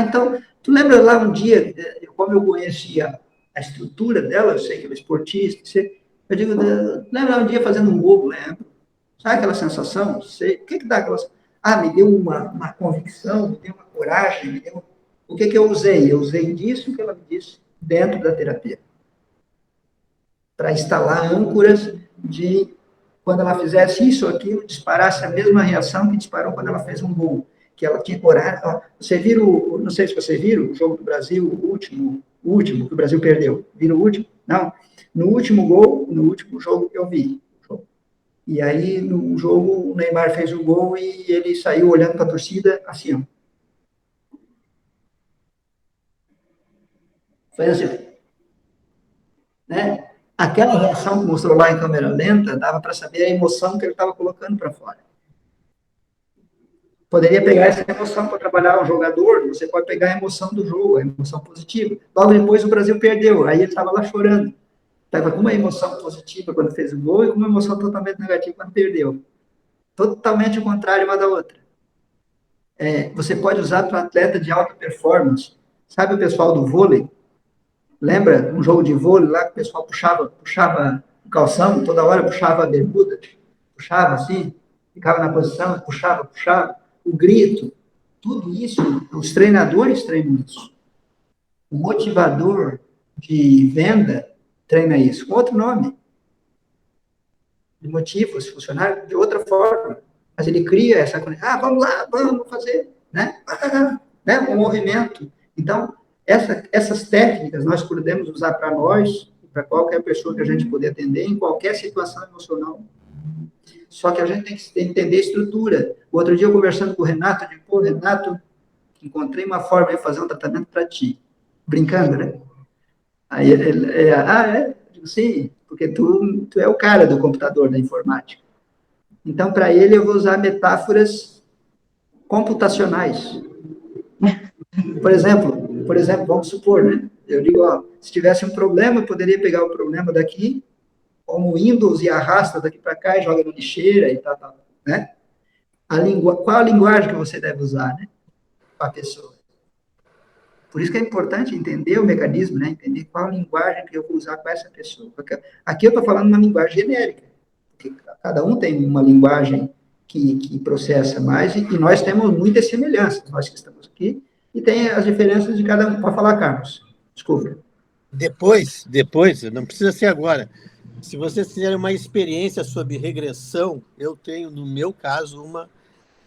então, tu lembra lá um dia, como eu conhecia a estrutura dela, eu sei que ela é esportista, eu digo, lembra um dia fazendo um bolo, lembro? Sabe aquela sensação? Sei. O que dá aquela... me deu uma convicção, me deu uma coragem, me deu... O que eu usei? Eu usei disso que ela me disse dentro da terapia. Para instalar âncoras de quando ela fizesse isso ou aquilo, disparasse a mesma reação que disparou quando ela fez um gol. Que ela tinha coragem. Você viu, não sei se vocês viram, o jogo do Brasil, o último que o Brasil perdeu. Viram o último? Não. No último jogo eu vi. E aí, no jogo, o Neymar fez o gol e ele saiu olhando para a torcida assim, ó. Foi assim. Né? Aquela reação que mostrou lá em câmera lenta, dava para saber a emoção que ele estava colocando para fora. Poderia pegar essa emoção para trabalhar o jogador, você pode pegar a emoção do jogo, a emoção positiva. Logo depois o Brasil perdeu, aí ele estava lá chorando. Estava com uma emoção positiva quando fez o gol e com uma emoção totalmente negativa quando perdeu. Totalmente o contrário uma da outra. Você pode usar para atleta de alta performance. Sabe o pessoal do vôlei? Lembra um jogo de vôlei lá que o pessoal puxava o calção, toda hora puxava a bermuda, puxava assim, ficava na posição, puxava. O grito, tudo isso, os treinadores treinam isso. O motivador de venda treina isso, com outro nome. De motivo, esse funcionário de outra forma. Mas ele cria essa conexão. Vamos lá, vamos fazer, né? Um movimento. Então, essas técnicas nós podemos usar para nós, para qualquer pessoa que a gente puder atender, em qualquer situação emocional. Só que a gente tem que entender a estrutura. O outro dia, eu conversando com o Renato, eu digo, Renato, encontrei uma forma de fazer um tratamento para ti. Brincando, né? Aí ele, Eu digo, sim, porque tu é o cara do computador, da informática. Então, para ele, eu vou usar metáforas computacionais. Por exemplo, vamos supor, né? Eu digo, se tivesse um problema, eu poderia pegar o problema daqui, como o Windows, e arrasta daqui para cá e joga na lixeira e tal, né? Qual a linguagem que você deve usar, né? Para a pessoa. Por isso que é importante entender o mecanismo, né? Entender qual a linguagem que eu vou usar com essa pessoa. Porque aqui eu estou falando uma linguagem genérica. Porque cada um tem uma linguagem que processa mais, e nós temos muitas semelhanças, nós que estamos aqui, e tem as diferenças de cada um. Pode falar, Carlos. Desculpa. Depois, não precisa ser agora. Se vocês fizerem uma experiência sobre regressão, eu tenho, no meu caso, uma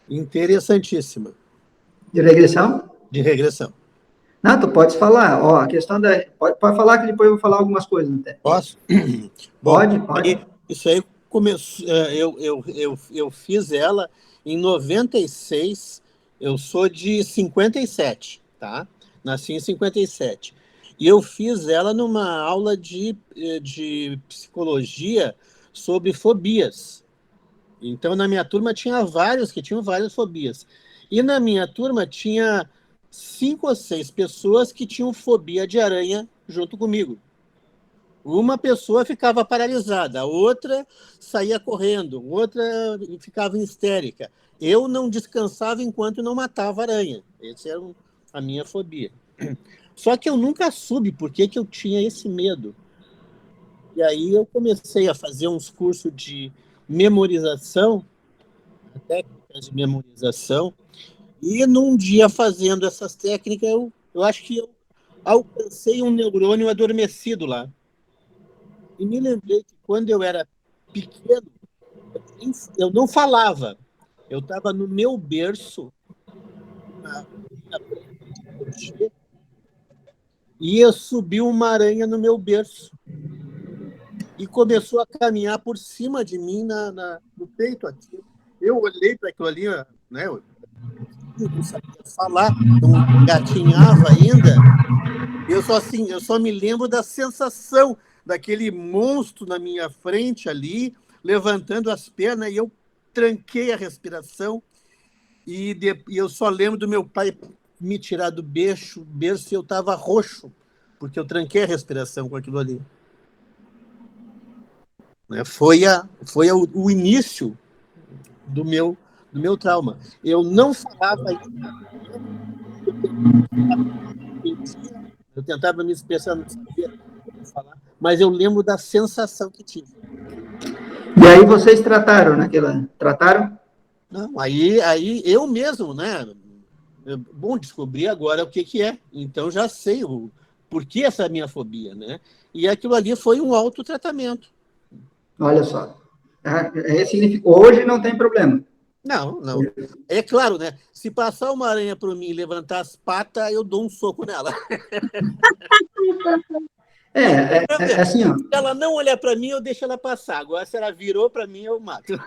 interessantíssima. De regressão? De regressão. Não, tu pode falar. A questão da... Pode falar, que depois eu vou falar algumas coisas até. Posso? Pode. Isso aí começou... Eu fiz ela em 96. Eu sou de 57, tá? Nasci em 57. E eu fiz ela numa aula de psicologia sobre fobias. Então, na minha turma tinha vários que tinham várias fobias. E na minha turma tinha 5 ou 6 pessoas que tinham fobia de aranha junto comigo. Uma pessoa ficava paralisada, a outra saía correndo, outra ficava histérica. Eu não descansava enquanto não matava a aranha. Essa era a minha fobia. Só que eu nunca soube por que eu tinha esse medo. E aí eu comecei a fazer uns cursos de memorização, técnicas de memorização, e num dia fazendo essas técnicas, eu acho que eu alcancei um neurônio adormecido lá. E me lembrei que quando eu era pequeno, eu não falava. Eu estava no meu berço, e subiu uma aranha no meu berço. E começou a caminhar por cima de mim no peito aqui. Eu olhei para aquilo ali, né? Eu não sabia falar, não gatinhava ainda. Eu só me lembro da sensação daquele monstro na minha frente ali, levantando as pernas, e eu tranquei a respiração. E eu só lembro do meu pai me tirar do berço e eu estava roxo, porque eu tranquei a respiração com aquilo ali. Foi o início do meu trauma. Eu não falava ainda. Eu tentava me expressar, não sabia falar, mas eu lembro da sensação que tive. E aí vocês trataram naquela... Trataram? Não, aí eu mesmo, né? Bom, descobri agora o que é. Então já sei por que essa minha fobia, né? E aquilo ali foi um autotratamento. Olha só. Hoje não tem problema. Não. É claro, né? Se passar uma aranha por mim e levantar as patas, eu dou um soco nela. Assim, ó. Se ela não olhar para mim, eu deixo ela passar. Agora, se ela virou para mim, eu mato.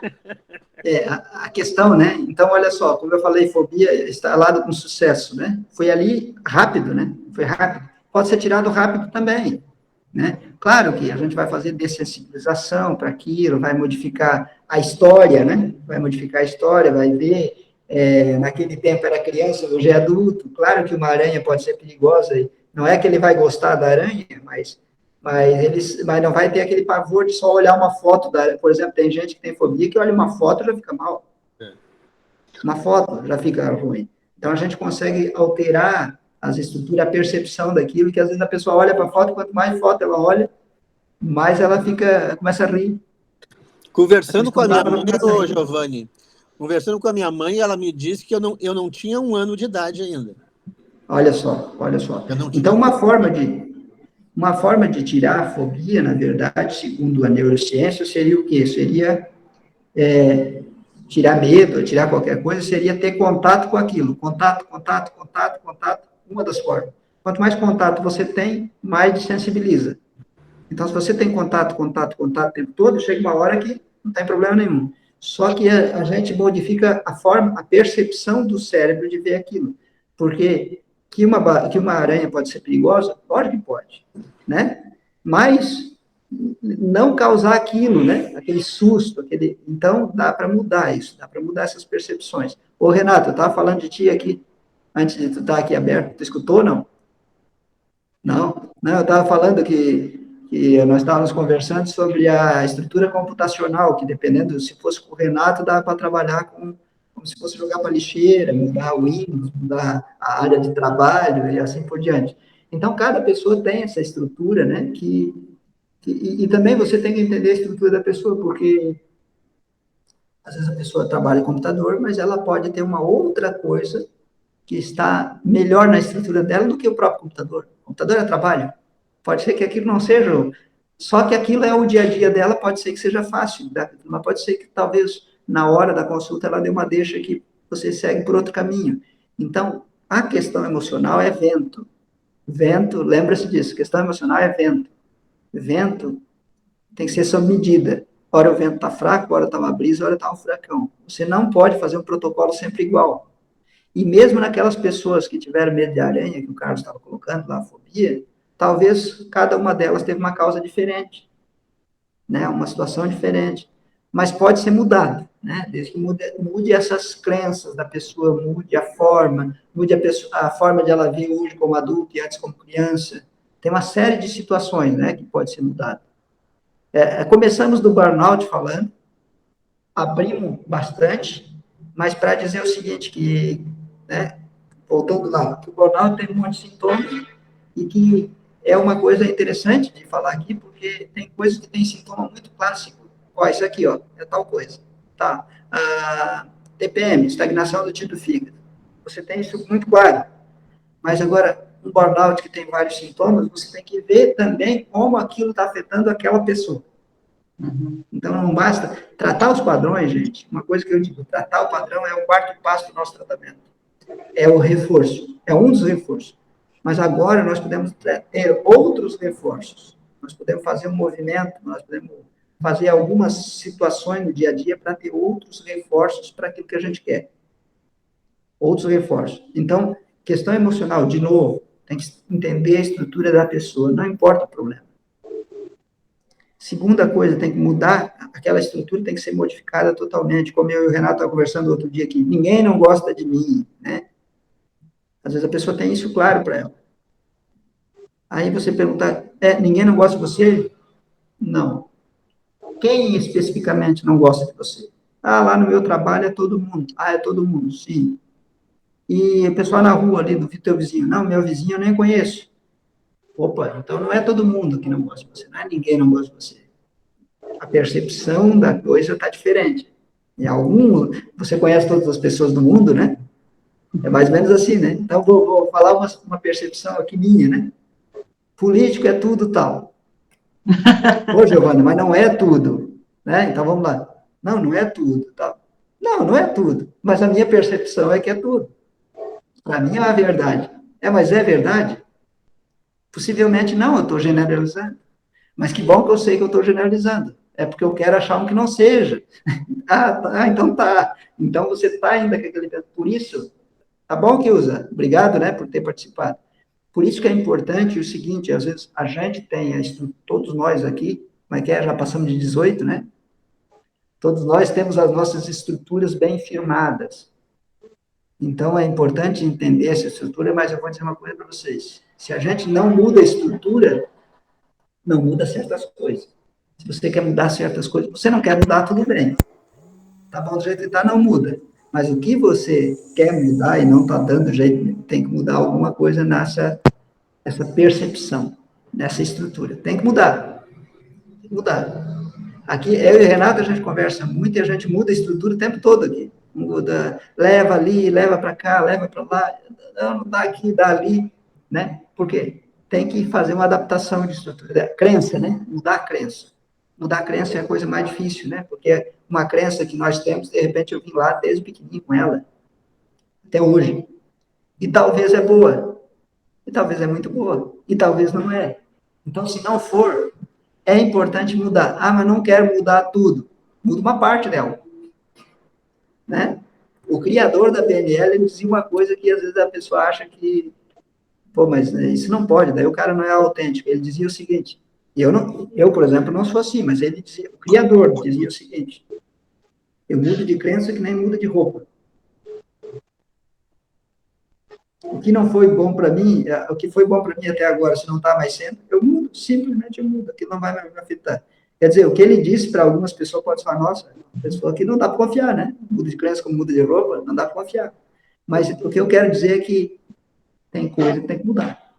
A questão, né? Então, olha só, como eu falei, fobia está lado com sucesso, né? Foi ali rápido, né? Foi rápido. Pode ser tirado rápido também, né? Claro que a gente vai fazer dessensibilização para aquilo, vai modificar a história, né? Vai modificar a história, vai ver, naquele tempo era criança, hoje é adulto. Claro que uma aranha pode ser perigosa, não é que ele vai gostar da aranha, mas não vai ter aquele pavor de só olhar uma foto da aranha. Por exemplo, tem gente que tem fobia que olha uma foto e já fica mal. Uma foto já fica ruim. Então, a gente consegue alterar as estruturas, a percepção daquilo, que às vezes a pessoa olha para a foto, quanto mais foto ela olha, mais ela começa a rir. Conversando com a minha mãe, Giovanni, ela me disse que eu não tinha 1 ano de idade ainda. Olha só. Então, uma forma de tirar a fobia, na verdade, segundo a neurociência, seria o quê? Seria tirar medo, tirar qualquer coisa, seria ter contato com aquilo. Contato, uma das formas. Quanto mais contato você tem, mais desensibiliza. Então, se você tem contato o tempo todo, chega uma hora que não tem problema nenhum. Só que a gente modifica a percepção do cérebro de ver aquilo. Porque que uma aranha pode ser perigosa? Pode que pode, né? Mas não causar aquilo, né? Aquele susto, Então, dá para mudar isso, dá para mudar essas percepções. Ô, Renato, eu estava falando de ti aqui, antes de tu estar aqui aberto, tu escutou ou não? Não, eu estava falando que nós estávamos conversando sobre a estrutura computacional, que dependendo, se fosse com o Renato, dava para trabalhar como se fosse jogar para lixeira, mudar o Windows, mudar a área de trabalho e assim por diante. Então, cada pessoa tem essa estrutura, né, e também você tem que entender a estrutura da pessoa, porque às vezes a pessoa trabalha em computador, mas ela pode ter uma outra coisa que está melhor na estrutura dela do que o próprio computador. O computador é trabalho. Pode ser que aquilo não seja... Só que aquilo é o dia a dia dela, pode ser que seja fácil, mas pode ser que talvez na hora da consulta ela dê uma deixa que você segue por outro caminho. Então, a questão emocional é vento. Vento, lembra-se disso, questão emocional é vento. Vento tem que ser sob medida. Ora o vento está fraco, ora está uma brisa, ora está um furacão. Você não pode fazer um protocolo sempre igual. E mesmo naquelas pessoas que tiveram medo de aranha, que o Carlos estava colocando lá, a fobia, talvez cada uma delas teve uma causa diferente, né? Uma situação diferente, mas pode ser mudado, né? Desde que mude essas crenças da pessoa, mude mude a forma de ela ver hoje como adulto e antes como criança. Tem uma série de situações, né, que pode ser mudada. Começamos do burnout falando, abrimos bastante, mas para dizer o seguinte, que, né, voltando lá, que o burnout tem um monte de sintomas e que é uma coisa interessante de falar aqui, porque tem coisas que têm sintoma muito clássico. Ó, isso aqui, ó, é tal coisa. Tá. TPM, estagnação do tipo do fígado. Você tem isso muito claro. Mas agora, um burnout que tem vários sintomas, você tem que ver também como aquilo está afetando aquela pessoa. Então, não basta tratar os padrões, gente. Uma coisa que eu digo, tratar o padrão é o quarto passo do nosso tratamento. É o reforço. É um dos reforços. Mas agora nós podemos ter outros reforços. Nós podemos fazer um movimento, nós podemos fazer algumas situações no dia a dia para ter outros reforços para aquilo que a gente quer. Outros reforços. Então, questão emocional, de novo, tem que entender a estrutura da pessoa, não importa o problema. Segunda coisa, tem que mudar, aquela estrutura tem que ser modificada totalmente, como eu e o Renato estavam conversando outro dia aqui. Ninguém não gosta de mim, né? Às vezes a pessoa tem isso claro para ela. Aí você pergunta, ninguém não gosta de você? Não. Quem especificamente não gosta de você? Lá no meu trabalho é todo mundo. É todo mundo, sim. E o pessoal na rua ali, do teu vizinho? Não, meu vizinho eu nem conheço. Opa, então não é todo mundo que não gosta de você, não é ninguém não gosta de você. A percepção da coisa está diferente. Você conhece todas as pessoas do mundo, né? É mais ou menos assim, né? Então, vou falar uma percepção aqui minha, né? Político é tudo tal. Ô, Giovana, mas não é tudo, né? Então, vamos lá. Não é tudo, tal. Não é tudo. Mas a minha percepção é que é tudo. Para mim é a verdade. Mas é verdade? Possivelmente não, eu estou generalizando. Mas que bom que eu sei que eu estou generalizando. É porque eu quero achar um que não seja. Então tá. Então você está ainda com aquele... Por isso, tá bom que usa. Obrigado, né, por ter participado. Por isso que é importante o seguinte, às vezes a gente tem, todos nós aqui, mas já passamos de 18, né? Todos nós temos as nossas estruturas bem firmadas. Então, é importante entender essa estrutura, mas eu vou dizer uma coisa para vocês. Se a gente não muda a estrutura, não muda certas coisas. Se você quer mudar certas coisas, você não quer mudar, tudo bem. Tá bom do jeito que está, não muda. Mas o que você quer mudar e não está dando jeito, tem que mudar alguma coisa essa percepção, nessa estrutura. Tem que mudar. Tem que mudar. Aqui, eu e o Renato, a gente conversa muito e a gente muda a estrutura o tempo todo aqui. Muda, leva ali, leva para cá, leva para lá, não dá aqui, dá ali, né? Por quê? Tem que fazer uma adaptação de estrutura. Crença, né? Mudar a crença. Mudar a crença é a coisa mais difícil, né? Porque uma crença que nós temos, de repente eu vim lá desde pequenininho com ela, até hoje. E talvez é boa, e talvez é muito boa, e talvez não é. Então, se não for, é importante mudar. Mas não quero mudar tudo. Muda uma parte dela. Né? O criador da PNL dizia uma coisa que às vezes a pessoa acha que, mas isso não pode, daí o cara não é autêntico. Ele dizia o seguinte, eu, por exemplo, não sou assim, mas ele dizia, o criador dizia o seguinte, eu mudo de crença que nem muda de roupa. O que não foi bom para mim, o que foi bom para mim até agora, se não está mais sendo, eu mudo, simplesmente eu mudo, aquilo não vai me afetar. Quer dizer, o que ele disse para algumas pessoas pode falar, nossa, a pessoa aqui não dá para confiar, né? Muda de crença como muda de roupa, não dá para confiar. Mas o que eu quero dizer é que tem coisa que tem que mudar.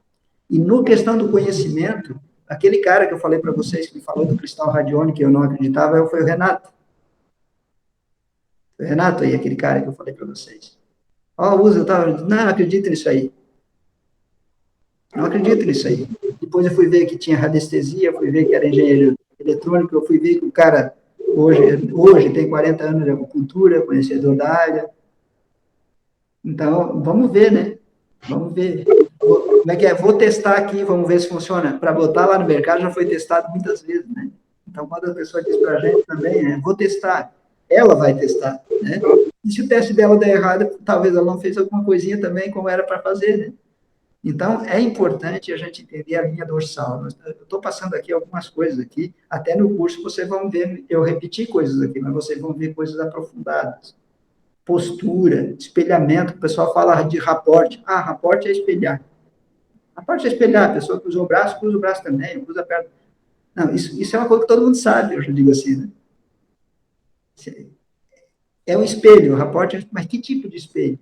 E no questão do conhecimento, aquele cara que eu falei para vocês, que me falou do cristal radiônico, que eu não acreditava, foi o Renato. Foi o Renato aí, aquele cara que eu falei para vocês. Não acredito nisso aí. Não acredito nisso aí. Depois eu fui ver que tinha radiestesia, fui ver que era engenheiro eletrônico, eu fui ver que o cara hoje tem 40 anos de acupuntura, conhecedor da área. Então, vamos ver, né? Vamos ver. Como é que é? Vou testar aqui, vamos ver se funciona. Para botar lá no mercado já foi testado muitas vezes, né? Então, quando a pessoa diz para a gente também, vou testar, ela vai testar, né? E se o teste dela der errado, talvez ela não fez alguma coisinha também como era para fazer, né? Então, é importante a gente entender a linha dorsal. Eu estou passando aqui algumas coisas aqui, até no curso vocês vão ver, eu repeti coisas aqui, mas vocês vão ver coisas aprofundadas. Postura, espelhamento, o pessoal fala de raporte. Ah, raporte é espelhar. Raporte é espelhar, a pessoa cruza o braço também, cruza a perna. Não, isso é uma coisa que todo mundo sabe, eu já digo assim, né? É um espelho, o raporte, mas que tipo de espelho?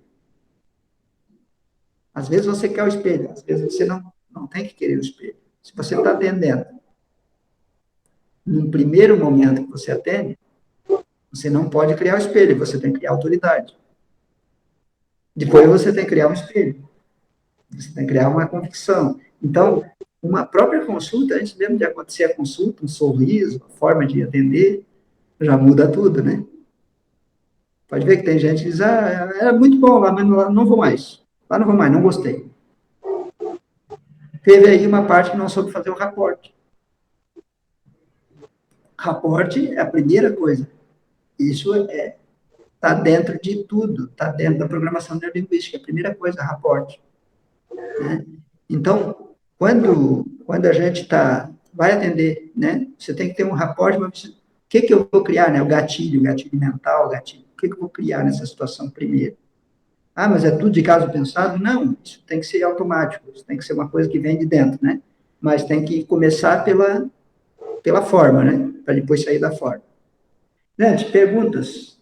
Às vezes você quer o espelho, às vezes você não tem que querer o espelho. Se você está atendendo, no primeiro momento que você atende, você não pode criar o espelho, você tem que criar autoridade. Depois você tem que criar um espelho. Você tem que criar uma convicção. Então, uma própria consulta, antes mesmo de acontecer a consulta, um sorriso, a forma de atender, já muda tudo, né? Pode ver que tem gente que diz, é muito bom lá, mas não vou mais. Lá não vou mais, não gostei. Teve aí uma parte que não soube fazer o raporte. Raporte é a primeira coisa. Isso está dentro de tudo, está dentro da programação neurolinguística. A primeira coisa, raporte. Né? Então, quando a gente vai atender, né? Você tem que ter um raporte, mas o que eu vou criar, né? O gatilho mental, gatilho. O que eu vou criar nessa situação primeiro? Ah, mas é tudo de caso pensado? Não, isso tem que ser automático, isso tem que ser uma coisa que vem de dentro, né? Mas tem que começar pela forma, né? Para depois sair da forma. Gente, perguntas.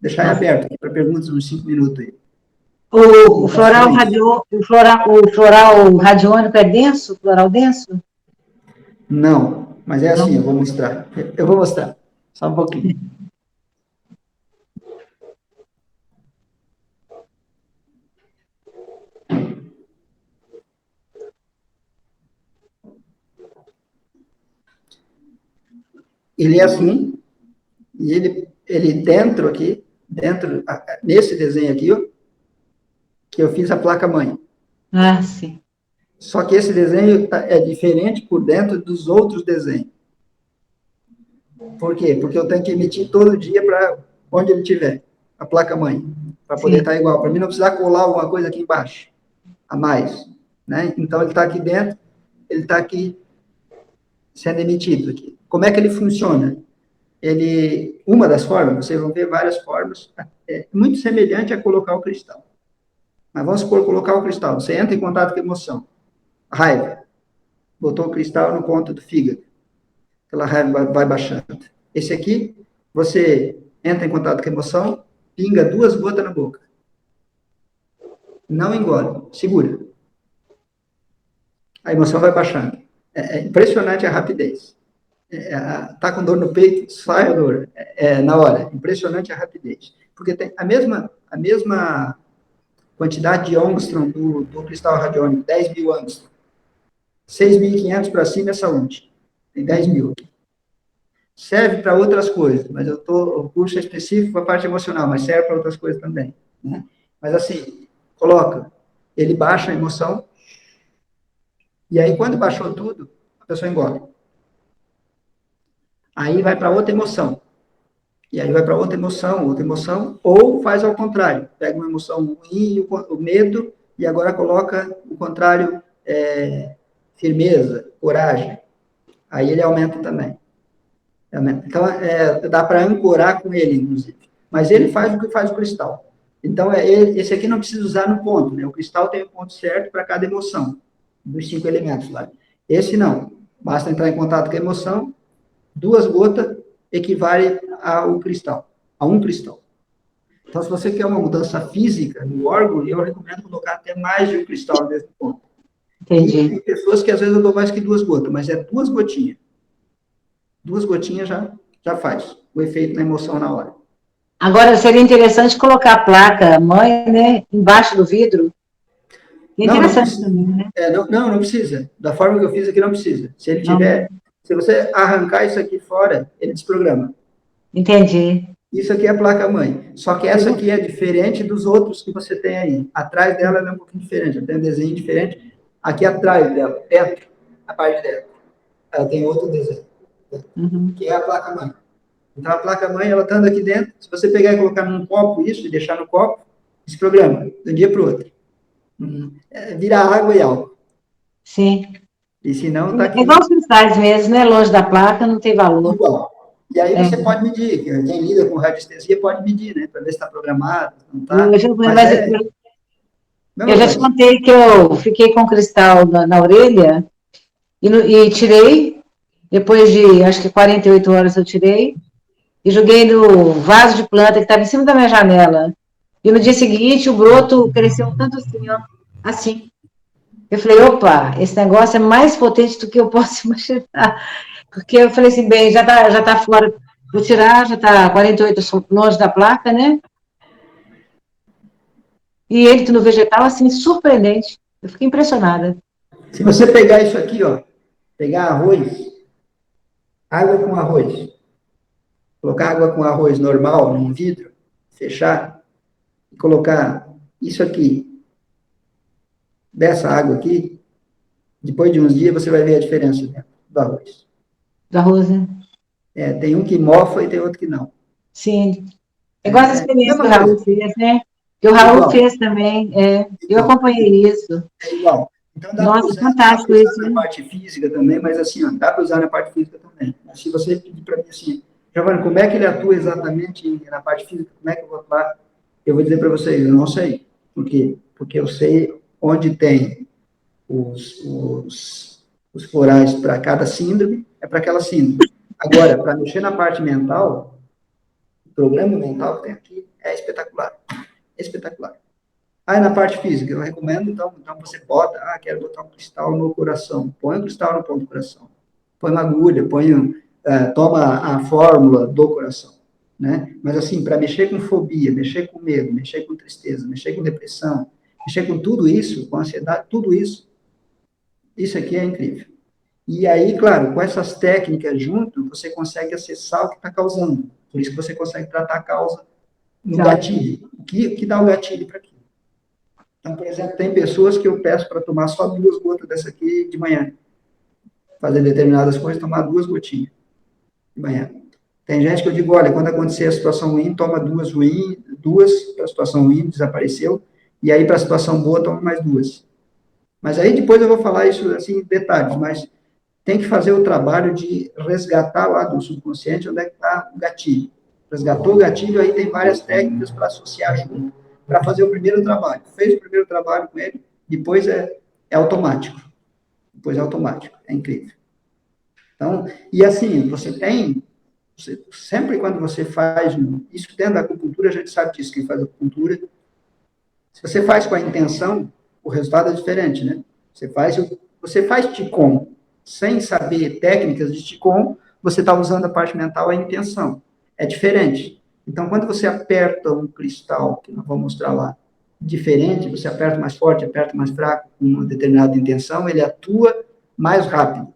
Deixar aberto aqui para perguntas uns 5 minutos aí. O floral radiônico é denso? Floral denso? Não, mas é assim, eu vou mostrar. Eu vou mostrar, só um pouquinho. Ele é assim, e ele dentro aqui, nesse desenho aqui, ó, que eu fiz a placa-mãe. Ah, sim. Só que esse desenho é diferente por dentro dos outros desenhos. Por quê? Porque eu tenho que emitir todo dia para onde ele estiver, a placa-mãe, para poder estar igual. Para mim não precisar colar alguma coisa aqui embaixo, a mais. Né? Então, ele está aqui dentro, ele está aqui sendo emitido. Aqui. Como é que ele funciona? Uma das formas, vocês vão ver várias formas, é muito semelhante a colocar o cristal. Mas vamos supor, colocar o cristal. Você entra em contato com a emoção. Raiva. Botou o cristal no ponto do fígado. Aquela raiva vai baixando. Esse aqui, você entra em contato com a emoção, pinga 2 gotas na boca. Não engole, segura. A emoção vai baixando. É impressionante a rapidez. Tá com dor no peito, sai a dor. Na hora. Impressionante a rapidez. Porque tem a mesma quantidade de Ångstrom do cristal radiônico, 10.000 Ångstrom. 6.500 para cima é saúde. Tem 10.000 aqui. Serve para outras coisas, mas o curso é específico para a parte emocional, mas serve para outras coisas também. Né? Mas assim, coloca, ele baixa a emoção, e aí quando baixou tudo, a pessoa engole. Aí vai para outra emoção. E aí vai para outra emoção, ou faz ao contrário. Pega uma emoção ruim, o medo, e agora coloca o contrário, firmeza, coragem. Aí ele aumenta também. Então, dá para ancorar com ele, inclusive. Mas ele faz o que faz o cristal. Então, esse aqui não precisa usar no ponto, né? O cristal tem o ponto certo para cada emoção, dos 5 elementos lá. Esse não. Basta entrar em contato com a emoção, 2 gotas equivale ao cristal, a um cristal. Então, se você quer uma mudança física no órgão, eu recomendo colocar até mais de um cristal nesse ponto. Entendi. E tem pessoas que às vezes eu dou mais que 2 gotas, mas é 2 gotinhas. 2 gotinhas já faz o efeito na emoção na hora. Agora, seria interessante colocar a placa mãe, né, embaixo do vidro. É interessante também, né? Não precisa. Da forma que eu fiz aqui, não precisa. Se ele tiver, se você arrancar isso aqui fora, ele desprograma. Entendi. Isso aqui é a placa-mãe. Só que essa aqui é diferente dos outros que você tem aí. Atrás dela ela é um pouquinho diferente. Tem um desenho diferente. Aqui atrás dela, dentro, a parte dela, ela tem outro desenho. Que é a placa-mãe. Então, a placa-mãe, ela estando aqui dentro, se você pegar e colocar num copo isso, e deixar no copo, desprograma, de um dia para o outro. Vira água e álcool. Sim. E se não, está É aqui igual os cristais mesmo, né? Longe da placa, não tem valor. igual. E aí É. você pode medir. Quem lida com radiestesia pode medir, né? Para ver se está programado, se não está. Eu já, Mas mas é a eu mesma já te coisa. contei que eu fiquei com cristal na orelha e tirei, depois de, acho que 48 horas eu tirei, e joguei no vaso de planta que estava em cima da minha janela. E no dia seguinte o broto cresceu tanto assim, ó, assim. Eu falei, opa, esse negócio é mais potente do que eu posso imaginar. Porque eu falei assim, bem, já tá fora, vou tirar, já tá 48 longe da placa, né? E ele no vegetal, assim, surpreendente. Eu fiquei impressionada. Se você pegar isso aqui, ó, pegar arroz, água com arroz, colocar água com arroz normal num vidro, fechar, e colocar isso aqui, dessa água aqui, depois de uns dias você vai ver a diferença dentro do arroz. Do arroz, né? Tem um que mofa e tem outro que não. Sim. É igual essa experiência que o Mesma Raul coisa, fez, né? Que o é Raul igual, fez também. Eu igual, acompanhei isso. é igual. Então Nossa, dá para fantástico usar isso, na né? parte física também, mas assim, ó, dá para usar na parte física também. Mas se você pedir para mim assim, Giovanni, como é que ele atua exatamente na parte física? Como é que eu vou atuar? Eu vou dizer para vocês, eu não sei. Por quê? Porque eu sei onde tem os florais para cada síndrome, é para aquela síndrome. Agora, para mexer na parte mental, o programa mental que tem aqui é espetacular. Espetacular. Aí na parte física, eu recomendo, então você bota, quero botar um cristal no coração. Põe o cristal no ponto do coração. Põe uma agulha, toma a fórmula do coração. Né? Mas assim, para mexer com fobia, mexer com medo, mexer com tristeza, mexer com depressão, mexer com tudo isso, com ansiedade, tudo isso aqui é incrível. E aí, claro, com essas técnicas junto, você consegue acessar o que está causando. Por isso que você consegue tratar a causa no gatilho. O que dá o gatilho para aquilo? Então, por exemplo, tem pessoas que eu peço para tomar só 2 gotas dessa aqui de manhã. Fazer determinadas coisas, tomar 2 gotinhas de manhã. Tem gente que eu digo, olha, quando acontecer a situação ruim, toma 2 para a situação ruim, desapareceu, e aí para a situação boa, toma mais 2. Mas aí depois eu vou falar isso assim em detalhes, mas tem que fazer o trabalho de resgatar lá do subconsciente onde é que está o gatilho. Resgatou o gatilho, aí tem várias técnicas para associar junto, para fazer o primeiro trabalho. Fez o primeiro trabalho com ele, depois é automático. Depois é automático, é incrível. Então, e assim, sempre quando você faz, isso dentro da acupuntura, a gente sabe disso, quem faz acupuntura, se você faz com a intenção, o resultado é diferente, né? Você faz Qigong, sem saber técnicas de Qigong, você está usando a parte mental, a intenção. É diferente. Então, quando você aperta um cristal, que nós vamos mostrar lá, diferente, você aperta mais forte, aperta mais fraco, com uma determinada intenção, ele atua mais rápido.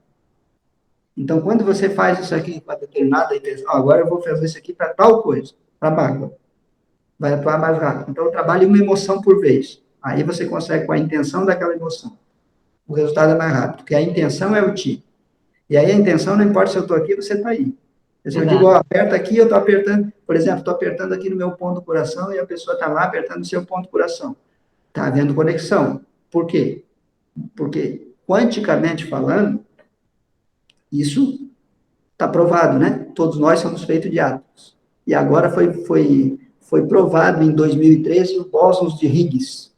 Então, quando você faz isso aqui com uma determinada intenção, agora eu vou fazer isso aqui para tal coisa, para mágoa, vai atuar mais rápido. Então, eu trabalho uma emoção por vez. Aí você consegue com a intenção daquela emoção. O resultado é mais rápido, porque a intenção é o ti. E aí a intenção, não importa se eu estou aqui, você está aí. Se eu digo, aperta aqui, eu estou apertando, por exemplo, estou apertando aqui no meu ponto do coração e a pessoa está lá apertando no seu ponto do coração. Está havendo conexão. Por quê? Porque, quanticamente falando, isso está provado, né? Todos nós somos feitos de átomos. E agora foi provado em 2013 o bóson de Higgs.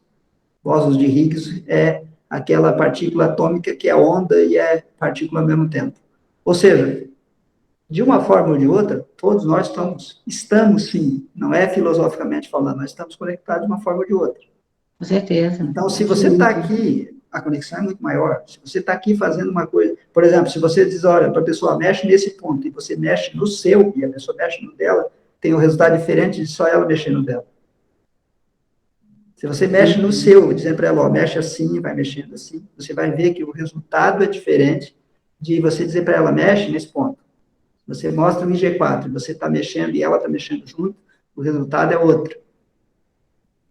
Bóson de Higgs é aquela partícula atômica que é onda e é partícula ao mesmo tempo. Ou seja, de uma forma ou de outra, todos nós estamos sim, não é filosoficamente falando, nós estamos conectados de uma forma ou de outra. Com certeza. Então, se você está aqui, a conexão é muito maior. Se você está aqui fazendo uma coisa, por exemplo, se você diz, olha, para a pessoa mexe nesse ponto, e você mexe no seu, e a pessoa mexe no dela, tem um resultado diferente de só ela mexer no dela. Se você mexe no seu, dizendo para ela, ó, mexe assim, vai mexendo assim, você vai ver que o resultado é diferente de você dizer para ela, mexe nesse ponto. Você mostra um IG4, você está mexendo e ela está mexendo junto, o resultado é outro.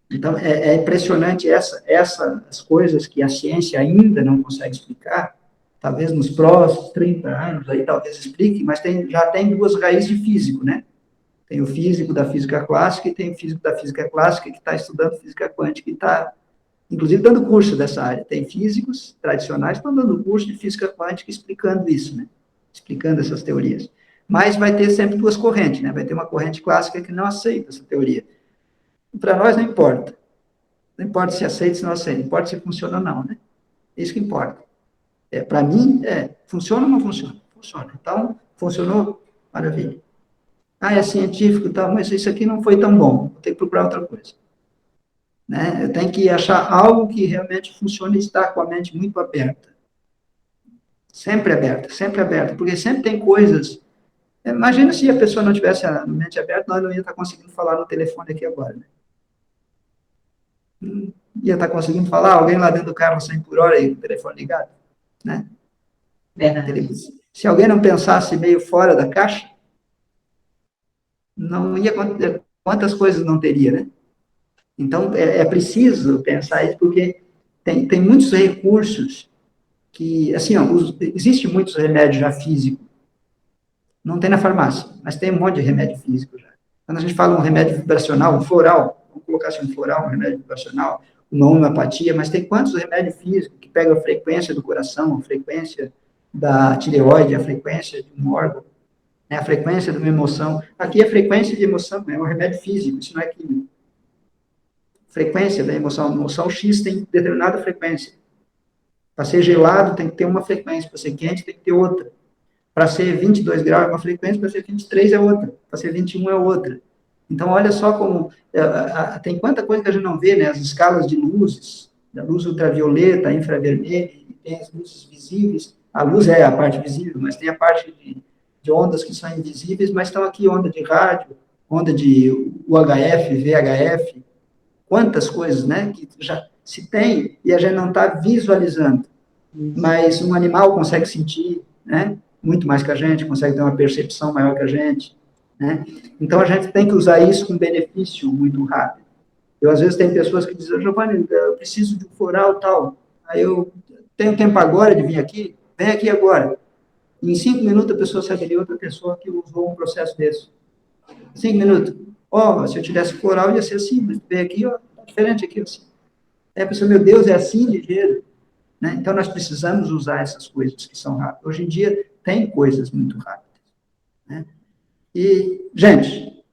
Então, é impressionante essas coisas que a ciência ainda não consegue explicar, talvez nos próximos 30 anos, aí talvez explique, mas já tem 2 raízes de físico, né? Tem o físico da física clássica e tem o físico da física clássica que está estudando física quântica e está inclusive dando curso dessa área. Tem físicos tradicionais que estão dando curso de física quântica explicando isso, né? Explicando essas teorias. Mas vai ter sempre duas correntes, né? Vai ter uma corrente clássica que não aceita essa teoria. Para nós não importa. Não importa se aceita, se não aceita. Importa se funciona ou não, né? É isso que importa. Para mim, funciona ou não funciona? Funciona. Então, funcionou? Maravilha. É científico e tal, mas isso aqui não foi tão bom. Vou ter que procurar outra coisa. Né? Eu tenho que achar algo que realmente funcione e estar com a mente muito aberta. Sempre aberta, porque sempre tem coisas. Imagina se a pessoa não tivesse a mente aberta, nós não ia estar conseguindo falar no telefone aqui agora. Né? Ia estar conseguindo falar, alguém lá dentro do carro 100 por hora e o telefone ligado. Né? Se alguém não pensasse meio fora da caixa, não ia acontecer. Quantas coisas não teria, né? Então, é preciso pensar isso, porque tem muitos recursos que, assim, existe muitos remédios já físicos. Não tem na farmácia, mas tem um monte de remédio físico já. Quando a gente fala um remédio vibracional, um floral, vamos colocar assim, um floral, um remédio vibracional, uma homeopatia, mas tem quantos remédios físicos que pegam a frequência do coração, a frequência da tireoide, a frequência de um órgão, né, a frequência de uma emoção. Aqui a frequência de emoção é um remédio físico, isso não é químico. Frequência da emoção. A emoção X tem determinada frequência. Para ser gelado, tem que ter uma frequência. Para ser quente, tem que ter outra. Para ser 22 graus é uma frequência, para ser 23 é outra. Para ser 21 é outra. Então, olha só como... tem quanta coisa que a gente não vê, né? As escalas de luzes, da luz ultravioleta, infravermelha, tem as luzes visíveis. A luz é a parte visível, mas tem a parte de ondas que são invisíveis, mas estão aqui onda de rádio, onda de UHF, VHF, quantas coisas, né, que já se tem e a gente não está visualizando. Mas um animal consegue sentir, né, muito mais que a gente, consegue ter uma percepção maior que a gente, né? Então, a gente tem que usar isso com benefício muito rápido. Eu, às vezes, tem pessoas que dizem, Giovanni, eu preciso de um floral tal, aí eu tenho tempo agora de vir aqui, vem aqui agora. Em 5 minutos, a pessoa saberia outra pessoa que usou um processo desse. 5 minutos. Se eu tivesse floral, ia ser assim, mas vem aqui, tá diferente aqui, assim. A pessoa, meu Deus, é assim, ligeiro. Né? Então, nós precisamos usar essas coisas que são rápidas. Hoje em dia, tem coisas muito rápidas. Né? E, gente,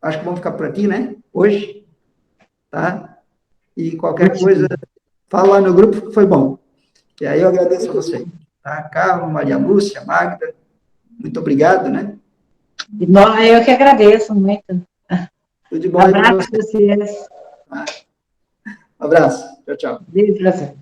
acho que vamos ficar por aqui, né? Hoje, tá? E qualquer coisa, fala lá no grupo que foi bom. E aí eu agradeço a vocês. Tá? Carlos, Maria Lúcia, Magda, muito obrigado, né? Eu que agradeço muito. Tudo de bom. Um abraço para vocês. Um abraço. Tchau, tchau. Beijo para você.